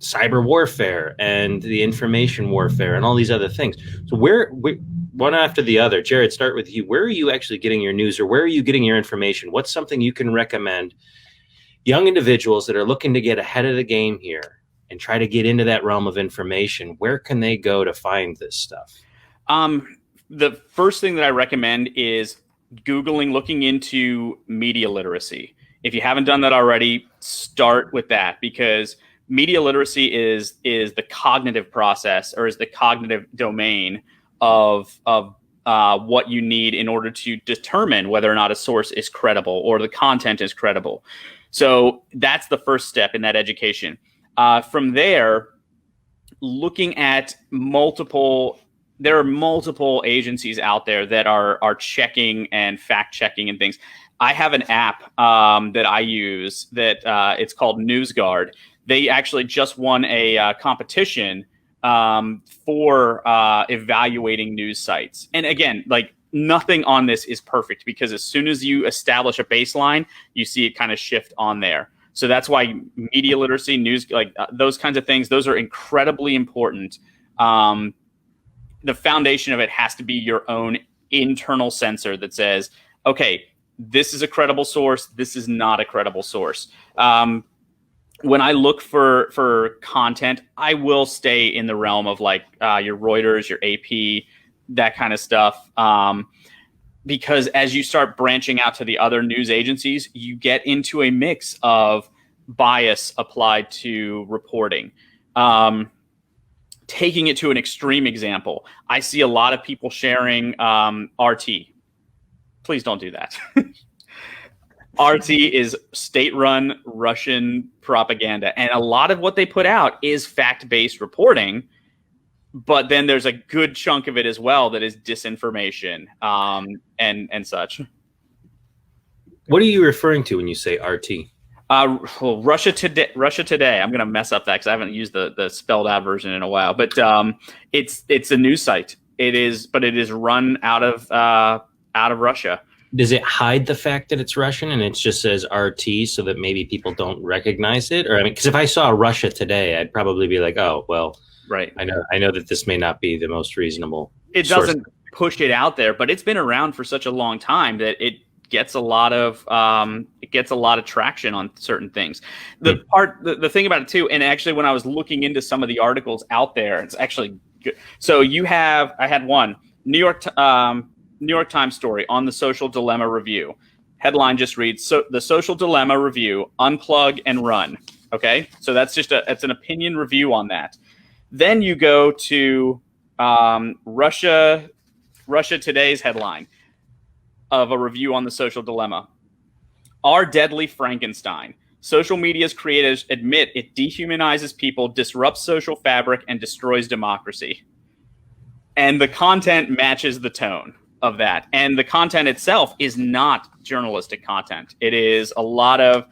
cyber warfare and the information warfare and all these other things. So where one after the other, Jared, start with you. Where are you actually getting your news, or where are you getting your information? What's something you can recommend young individuals that are looking to get ahead of the game here and try to get into that realm of information? Where can they go to find this stuff? The first thing that I recommend is looking into media literacy. If you haven't done that already, start with that, because media literacy is the cognitive process, or is the cognitive domain of what you need in order to determine whether or not a source is credible or the content is credible. So that's the first step in that education. From there, looking at there are multiple agencies out there that are checking and fact checking and things. I have an app that I use that it's called NewsGuard. They actually just won a competition for evaluating news sites. And again, like, nothing on this is perfect, because as soon as you establish a baseline, you see it kind of shift on there. So that's why media literacy, news, those kinds of things, those are incredibly important. The foundation of it has to be your own internal sensor that says, okay, this is a credible source, this is not a credible source. when I look for content, I will stay in the realm of like your Reuters, your AP, that kind of stuff. Because as you start branching out to the other news agencies, you get into a mix of bias applied to reporting. Taking it to an extreme example, I see a lot of people sharing RT. Please don't do that. RT is state-run Russian propaganda, and a lot of what they put out is fact-based reporting, but then there's a good chunk of it as well that is disinformation and such. What are you referring to when you say RT? Well, Russia Today. I'm going to mess up that because I haven't used the spelled out version in a while, but it's a news site. It is run out of Russia. Does it hide the fact that it's Russian and it just says RT so that maybe people don't recognize it? Or I mean, because if I saw Russia Today, I'd probably be like, oh, well, right. I know that this may not be the most reasonable. It doesn't push it out there, but it's been around for such a long time that it gets a lot of traction on certain things. The thing about it too, and actually when I was looking into some of the articles out there, it's actually good. So I had one New York Times story on the Social Dilemma Review. Headline just reads, "So the Social Dilemma Review: Unplug and Run." Okay, so it's an opinion review on that. Then you go to Russia Today's headline of a review on the Social Dilemma: "Our Deadly Frankenstein. Social media's creators admit it dehumanizes people, disrupts social fabric, and destroys democracy." And the content matches the tone of that. And the content itself is not journalistic content. It is a lot of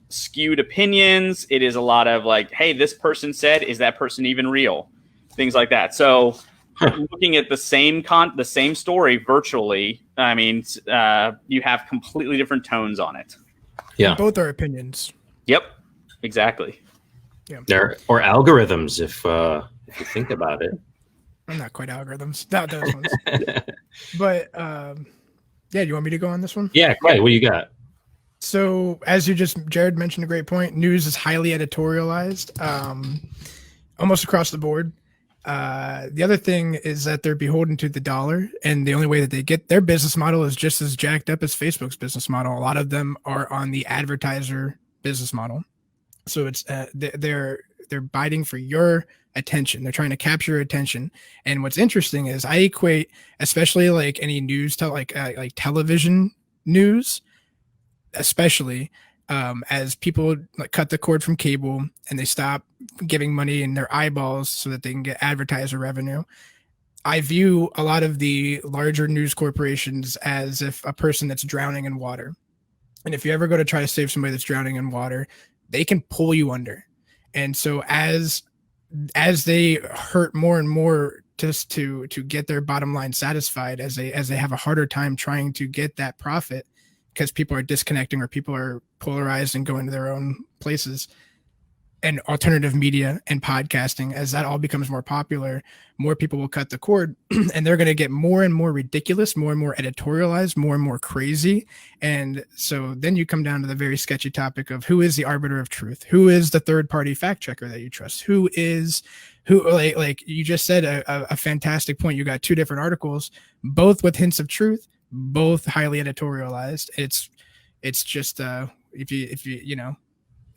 skewed opinions. It is a lot of like, hey, this person said, is that person even real? Things like that. So looking at the same story virtually, I mean, you have completely different tones on it. Yeah. Both are opinions. Yep, exactly. Yeah. Or algorithms, if you think about it. I'm not quite algorithms. Not those ones. But yeah, do you want me to go on this one? Yeah, Clay, what do you got? So as Jared mentioned a great point, news is highly editorialized, almost across the board. The other thing is that they're beholden to the dollar, and the only way that they get their business model is just as jacked up as Facebook's business model. A lot of them are on the advertiser business model. So it's they're biting for your attention. They're trying to capture your attention. And what's interesting is I equate, especially like any news, like television news, especially as people like cut the cord from cable and they stop giving money in their eyeballs so that they can get advertiser revenue. I view a lot of the larger news corporations as if a person that's drowning in water. And if you ever go to try to save somebody that's drowning in water, they can pull you under. And so as they hurt more and more just to get their bottom line satisfied, as they have a harder time trying to get that profit because people are disconnecting or people are polarized and going to their own places, and alternative media and podcasting, as that all becomes more popular, more people will cut the cord and they're going to get more and more ridiculous, more and more editorialized, more and more crazy. And so then you come down to the very sketchy topic of who is the arbiter of truth? Who is the third party fact checker that you trust? Who like you just said a fantastic point. You got two different articles, both with hints of truth, both highly editorialized. It's just if you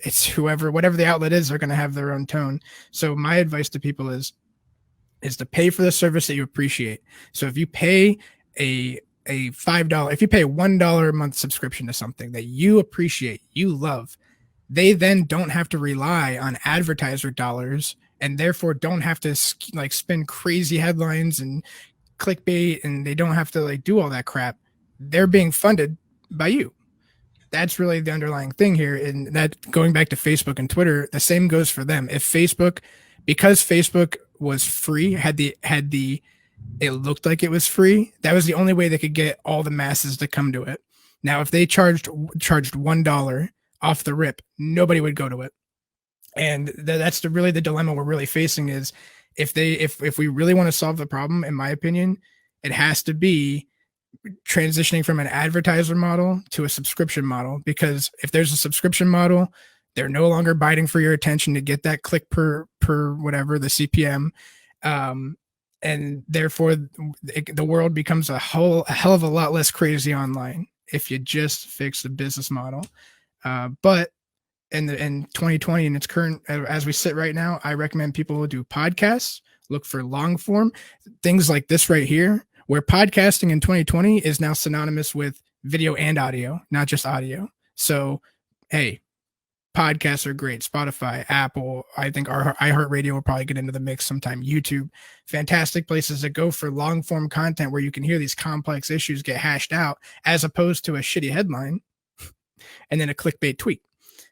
it's whatever the outlet is, they're going to have their own tone. So my advice to people is to pay for the service that you appreciate. So if you pay a $5, if you pay a $1 a month subscription to something that you appreciate, you love, they then don't have to rely on advertiser dollars and therefore don't have to like spend crazy headlines and clickbait, and they don't have to like do all that crap. They're being funded by you. That's really the underlying thing here. And that, going back to Facebook and Twitter, the same goes for them. If because Facebook was free, it looked like it was free, that was the only way they could get all the masses to come to it. Now, if they charged $1 off the rip, nobody would go to it. And that's really the dilemma we're really facing is if we really want to solve the problem, in my opinion, it has to be transitioning from an advertiser model to a subscription model, because if there's a subscription model, They're no longer biting for your attention to get that click per whatever the CPM, and therefore the world becomes a hell of a lot less crazy online if you just fix the business model. But in 2020, in its current, as we sit right now, I recommend people do podcasts, look for long form things like this right here, where podcasting in 2020 is now synonymous with video and audio, not just audio. So, hey, podcasts are great. Spotify, Apple, I think our iHeartRadio will probably get into the mix sometime. YouTube, fantastic places to go for long form content where you can hear these complex issues get hashed out, as opposed to a shitty headline and then a clickbait tweet.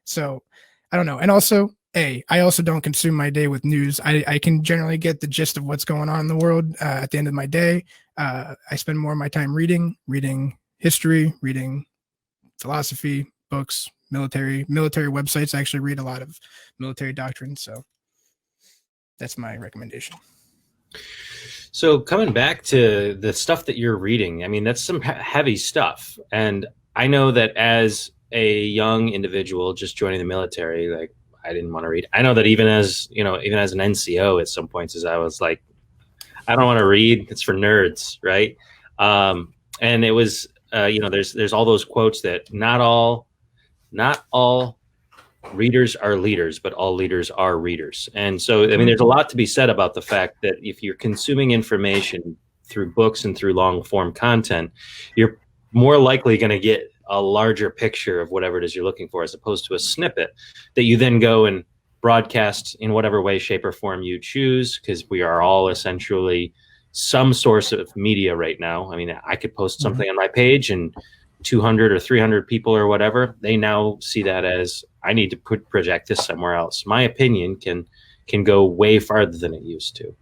So I don't know. And also, I also don't consume my day with news. I can generally get the gist of what's going on in the world at the end of my day. I spend more of my time reading history, reading philosophy, books, military websites. I actually read a lot of military doctrine. So that's my recommendation. So coming back to the stuff that you're reading, I mean, that's some heavy stuff. And I know that as a young individual just joining the military, like, I didn't want to read. I know that even as an NCO at some points, as I was like, I don't want to read. It's for nerds, right? And it was, there's all those quotes that not all readers are leaders, but all leaders are readers. And so, I mean, there's a lot to be said about the fact that if you're consuming information through books and through long form content, you're more likely going to get a larger picture of whatever it is you're looking for, as opposed to a snippet that you then go and broadcast in whatever way, shape, or form you choose, because we are all essentially some source of media right now. I mean, I could post something on my page and 200 or 300 people or whatever, they now see that as, I need to project this somewhere else. My opinion can go way farther than it used to.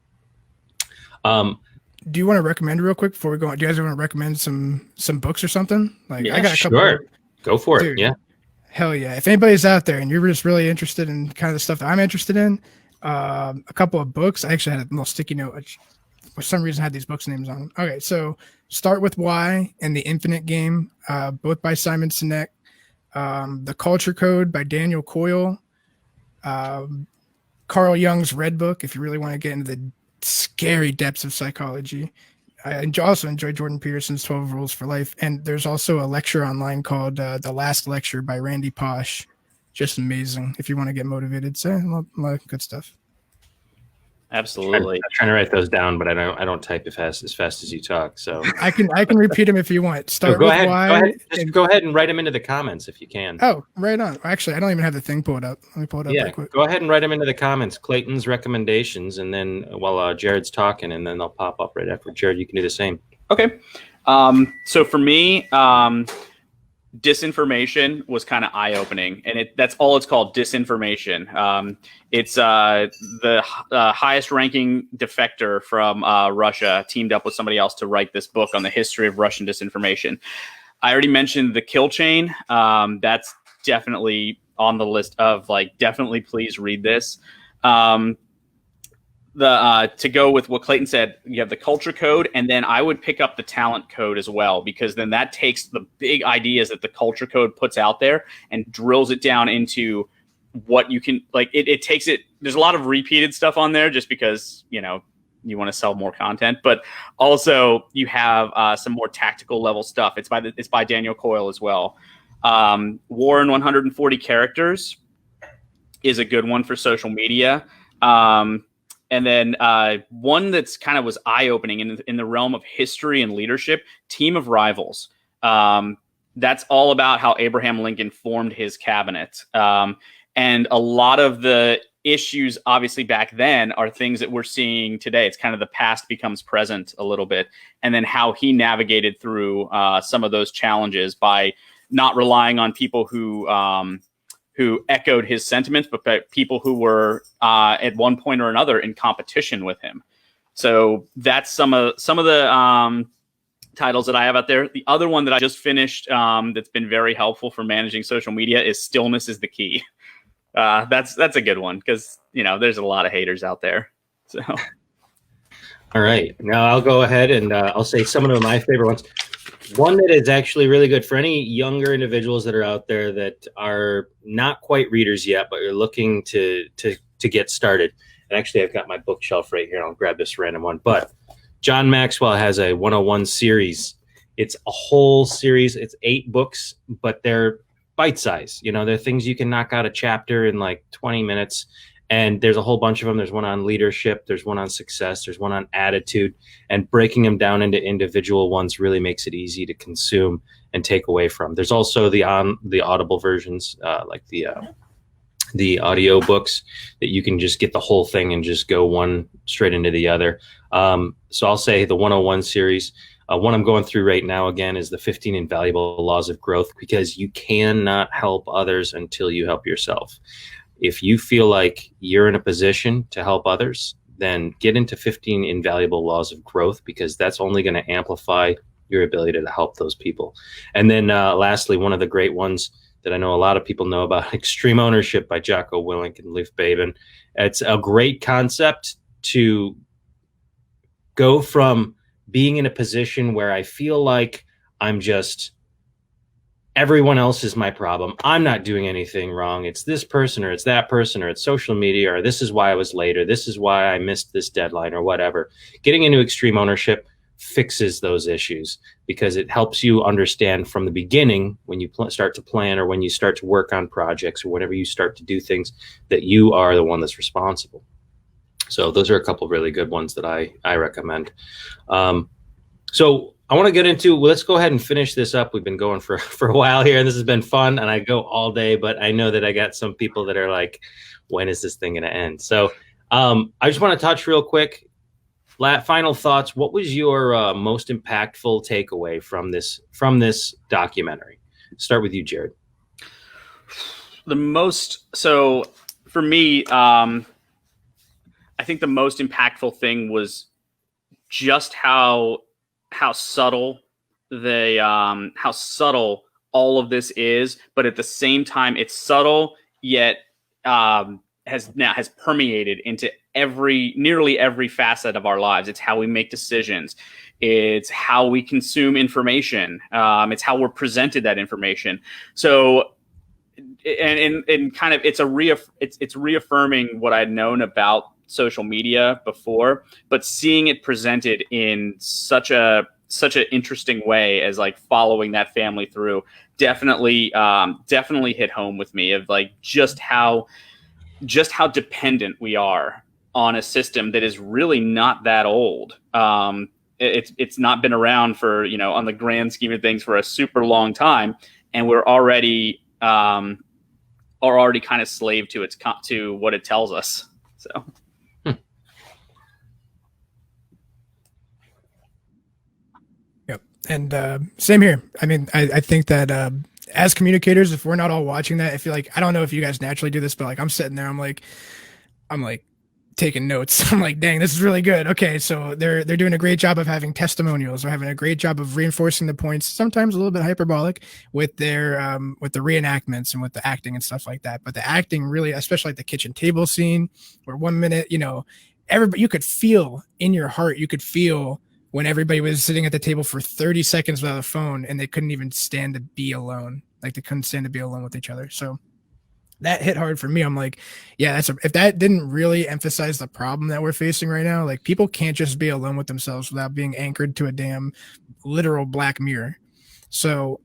Do you want to recommend real quick before we go on? Do you guys want to recommend some books or something? Like, yeah, I got a couple. Sure. Go for Dude, it. Yeah. Hell yeah. If anybody's out there and you're just really interested in kind of the stuff that I'm interested in, a couple of books. I actually had a little sticky note, which for some reason had these books names on them. Okay. So Start With Why and The Infinite Game, both by Simon Sinek. The Culture Code by Daniel Coyle. Carl Jung's Red Book, if you really want to get into the scary depths of psychology. I also enjoy Jordan Peterson's 12 Rules for Life. And there's also a lecture online called The Last Lecture by Randy Posh. Just amazing if you want to get motivated. So a lot of good stuff. Absolutely. I'm trying to write those down, but I don't type as fast as you talk. So I can repeat them if you want. Start go with ahead. why. Go ahead and write them into the comments if you can. Oh, right on. Actually, I don't even have the thing pulled up. Let me pull it up real quick. Go ahead and write them into the comments. Clayton's recommendations, and then while Jared's talking, and then they'll pop up right after. Jared, you can do the same. Okay. So for me, Disinformation was kind of eye-opening, and that's all it's called, Disinformation. It's the highest-ranking defector from Russia teamed up with somebody else to write this book on the history of Russian disinformation. I already mentioned The Kill Chain. That's definitely on the list of, like, definitely please read this. To go with what Clayton said, you have the Culture Code, and then I would pick up the Talent Code as well, because then that takes the big ideas that the Culture Code puts out there and drills it down into what you can, like, it takes it. There's a lot of repeated stuff on there just because, you want to sell more content, but also you have some more tactical level stuff. It's by Daniel Coyle as well. War in 140 Characters is a good one for social media. And then one that's kind of was eye-opening in the realm of history and leadership, Team of Rivals. That's all about how Abraham Lincoln formed his cabinet. And a lot of the issues, obviously, back then are things that we're seeing today. It's kind of the past becomes present a little bit. And then how he navigated through some of those challenges by not relying on people who echoed his sentiments, but people who were at one point or another in competition with him. So that's some of the titles that I have out there. The other one that I just finished that's been very helpful for managing social media is Stillness is the Key. That's a good one because there's a lot of haters out there. So, all right, now I'll go ahead and I'll say some of my favorite ones. One that is actually really good for any younger individuals that are out there that are not quite readers yet, but are looking to get started. And actually, I've got my bookshelf right here. I'll grab this random one. But John Maxwell has a 101 series. It's a whole series. It's 8 books, but they're bite size. You know, they're things you can knock out a chapter in like 20 minutes. And there's a whole bunch of them. There's one on leadership. There's one on success. There's one on attitude. And breaking them down into individual ones really makes it easy to consume and take away from. There's also the Audible versions, like the audio books that you can just get the whole thing and just go one straight into the other. So I'll say the 101 series. One I'm going through right now, again, is the 15 Invaluable Laws of Growth, because you cannot help others until you help yourself. If you feel like you're in a position to help others, then get into 15 Invaluable Laws of Growth, because that's only going to amplify your ability to help those people. And then lastly, one of the great ones that I know a lot of people know about, Extreme Ownership by Jocko Willink and Leif Babin. It's a great concept to go from being in a position where I feel like I'm just, everyone else is my problem. I'm not doing anything wrong. It's this person, or it's that person, or it's social media, or this is why I was late, or this is why I missed this deadline, or whatever. Getting into extreme ownership fixes those issues, because it helps you understand from the beginning, when you start to plan, or when you start to work on projects, or whenever you start to do things, that you are the one that's responsible. So those are a couple of really good ones that I recommend. So I want to get into, let's go ahead and finish this up. We've been going for a while here, and this has been fun, and I go all day, but I know that I got some people that are like, when is this thing going to end? So I just want to touch real quick. Final thoughts. What was your most impactful takeaway from this documentary? Start with you, Jared. So for me, I think the most impactful thing was just how subtle how subtle all of this is, but at the same time, it's subtle yet has permeated into nearly every facet of our lives. It's how we make decisions. It's how we consume information. It's how we're presented that information. So, and kind of, it's reaffirming what I'd known about social media before, but seeing it presented in such an interesting way as like following that family through definitely hit home with me, of like just how dependent we are on a system that is really not that old. It's not been around for, on the grand scheme of things, for a super long time, and we're already kind of slave to what it tells us. So. And same here. I mean, I think that as communicators, if we're not all watching that, I feel like, I don't know if you guys naturally do this, but like I'm sitting there, I'm like taking notes. I'm like, dang, this is really good. Okay, so they're doing a great job of having testimonials, or having a great job of reinforcing the points, sometimes a little bit hyperbolic, with their with the reenactments and with the acting and stuff like that. But the acting really, especially like the kitchen table scene, where 1 minute, everybody, you could feel in your heart, you could feel when everybody was sitting at the table for 30 seconds without a phone, and they couldn't even stand to be alone. Like they couldn't stand to be alone with each other. So that hit hard for me. I'm like, yeah, if that didn't really emphasize the problem that we're facing right now, like people can't just be alone with themselves without being anchored to a damn literal black mirror. So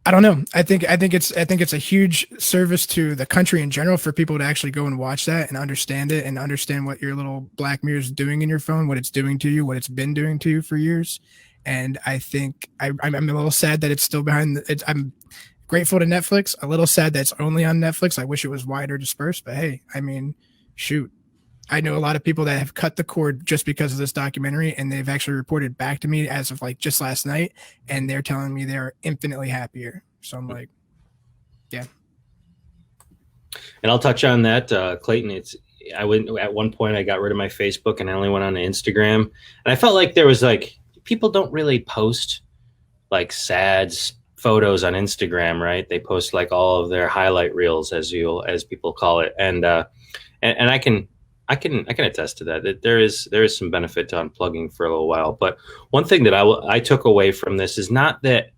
I don't know. I think it's a huge service to the country in general for people to actually go and watch that and understand it, and understand what your little black mirror is doing in your phone, what it's doing to you, what it's been doing to you for years. And I think I'm a little sad that it's still behind. I'm grateful to Netflix. A little sad that it's only on Netflix. I wish it was wider dispersed, but hey, I mean, shoot. I know a lot of people that have cut the cord just because of this documentary, and they've actually reported back to me as of like just last night, and they're telling me they're infinitely happier. So I'm like, yeah. And I'll touch on that, Clayton. At one point I got rid of my Facebook, and I only went on Instagram, and I felt like there was like, people don't really post like sad photos on Instagram, right? They post like all of their highlight reels, as people call it, and I can attest to that. That there is some benefit to unplugging for a little while. But one thing that I took away from this is not that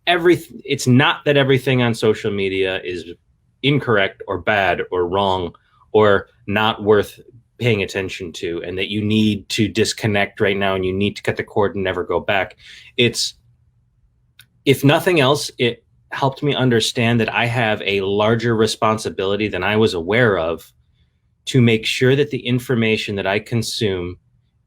it's not that everything on social media is incorrect or bad or wrong or not worth paying attention to, and that you need to disconnect right now and you need to cut the cord and never go back. It's, if nothing else, it helped me understand that I have a larger responsibility than I was aware of to make sure that the information that I consume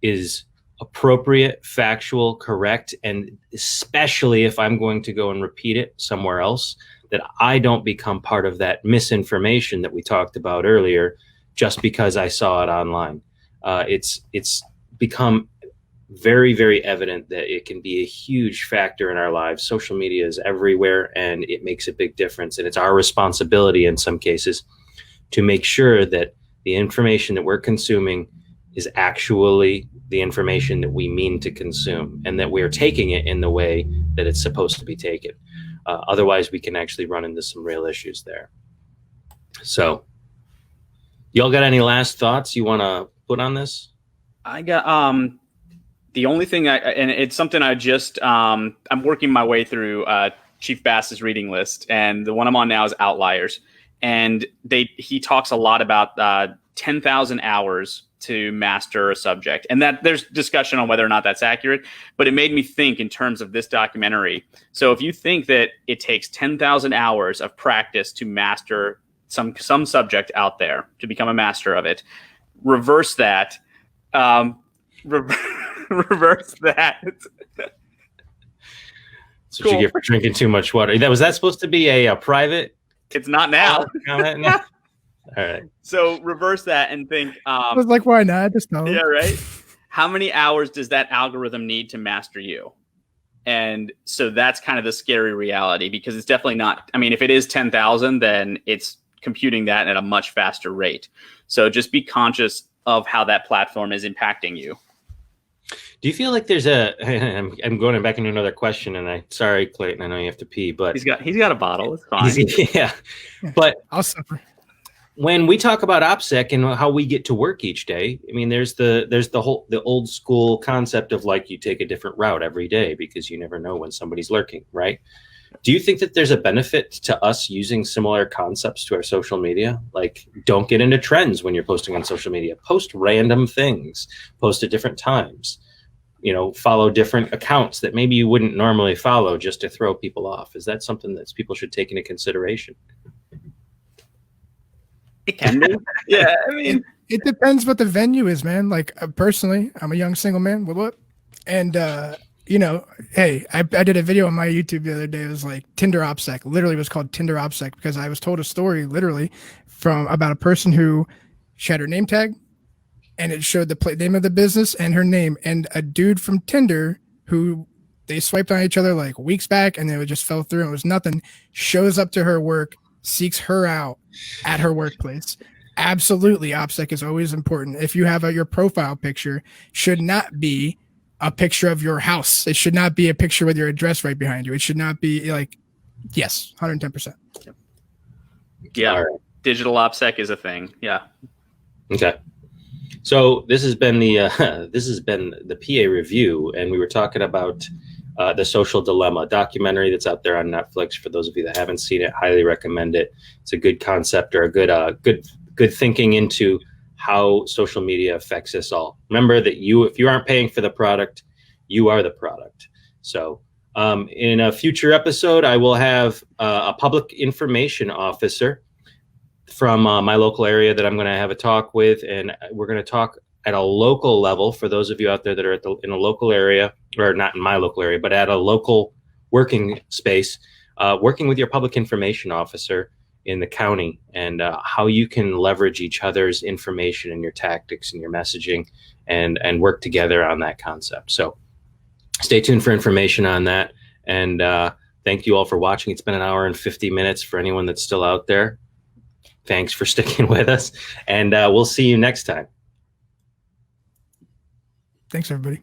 is appropriate, factual, correct, and especially if I'm going to go and repeat it somewhere else, that I don't become part of that misinformation that we talked about earlier just because I saw it online. It's become very, very evident that it can be a huge factor in our lives. Social media is everywhere and it makes a big difference. And it's our responsibility in some cases to make sure that the information that we're consuming is actually the information that we mean to consume, and that we're taking it in the way that it's supposed to be taken. Otherwise, we can actually run into some real issues there. So, y'all got any last thoughts you want to put on this? I got the only thing and it's something I just I'm working my way through Chief Bass's reading list, and the one I'm on now is Outliers, and he talks a lot about 10,000 hours to master a subject, and that there's discussion on whether or not that's accurate, but it made me think in terms of this documentary. So if you think that it takes 10,000 hours of practice to master some subject out there, to become a master of it, reverse that. Reverse that. That's what you get for drinking too much water. Was that supposed to be a private? It's not now. Comment? No. All right. So reverse that and think. I was like, why not? Just know. Yeah, right. How many hours does that algorithm need to master you? And so that's kind of the scary reality, because it's definitely not. I mean, if it is 10,000, then it's computing that at a much faster rate. So just be conscious of how that platform is impacting you. Do you feel like there's I'm going back into another question, and sorry, Clayton, I know you have to pee, but he's got a bottle. It's fine. Yeah. But I'll suffer. When we talk about OPSEC and how we get to work each day, I mean, there's the old school concept of like you take a different route every day because you never know when somebody's lurking, right? Do you think that there's a benefit to us using similar concepts to our social media? Like, don't get into trends when you're posting on social media. Post random things. Post at different times. Follow different accounts that maybe you wouldn't normally follow just to throw people off. Is that something that people should take into consideration? It can be. Yeah, I mean, it depends what the venue is, man. Like, personally, I'm a young single man. What? And hey, I did a video on my YouTube the other day. It was like Tinder OPSEC. Literally, it was called Tinder OPSEC because I was told a story, literally, about a person who she had her name tag, and it showed the name of the business and her name, and a dude from Tinder who they swiped on each other like weeks back, and it just fell through. And it was nothing. Shows up to her work, seeks her out at her workplace. Absolutely, OPSEC is always important. If you have your profile picture, should not be a picture of your house. It should not be a picture with your address right behind you. It should not be like, yes, 110%. Yeah, right. Digital OPSEC is a thing. Yeah. Okay. So this has been the PA review, and we were talking about the Social Dilemma documentary that's out there on Netflix. For those of you that haven't seen it, highly recommend it. It's a good concept, or a good thinking into how social media affects us all. Remember that if you aren't paying for the product, you are the product. So in a future episode, I will have a public information officer from my local area that I'm going to have a talk with, and we're going to talk at a local level for those of you out there that are in a local area, or not in my local area, but at a local working space, working with your public information officer in the county, and how you can leverage each other's information and your tactics and your messaging and work together on that concept. So stay tuned for information on that. And thank you all for watching. It's been an hour and 50 minutes for anyone that's still out there. Thanks for sticking with us, and we'll see you next time. Thanks, everybody.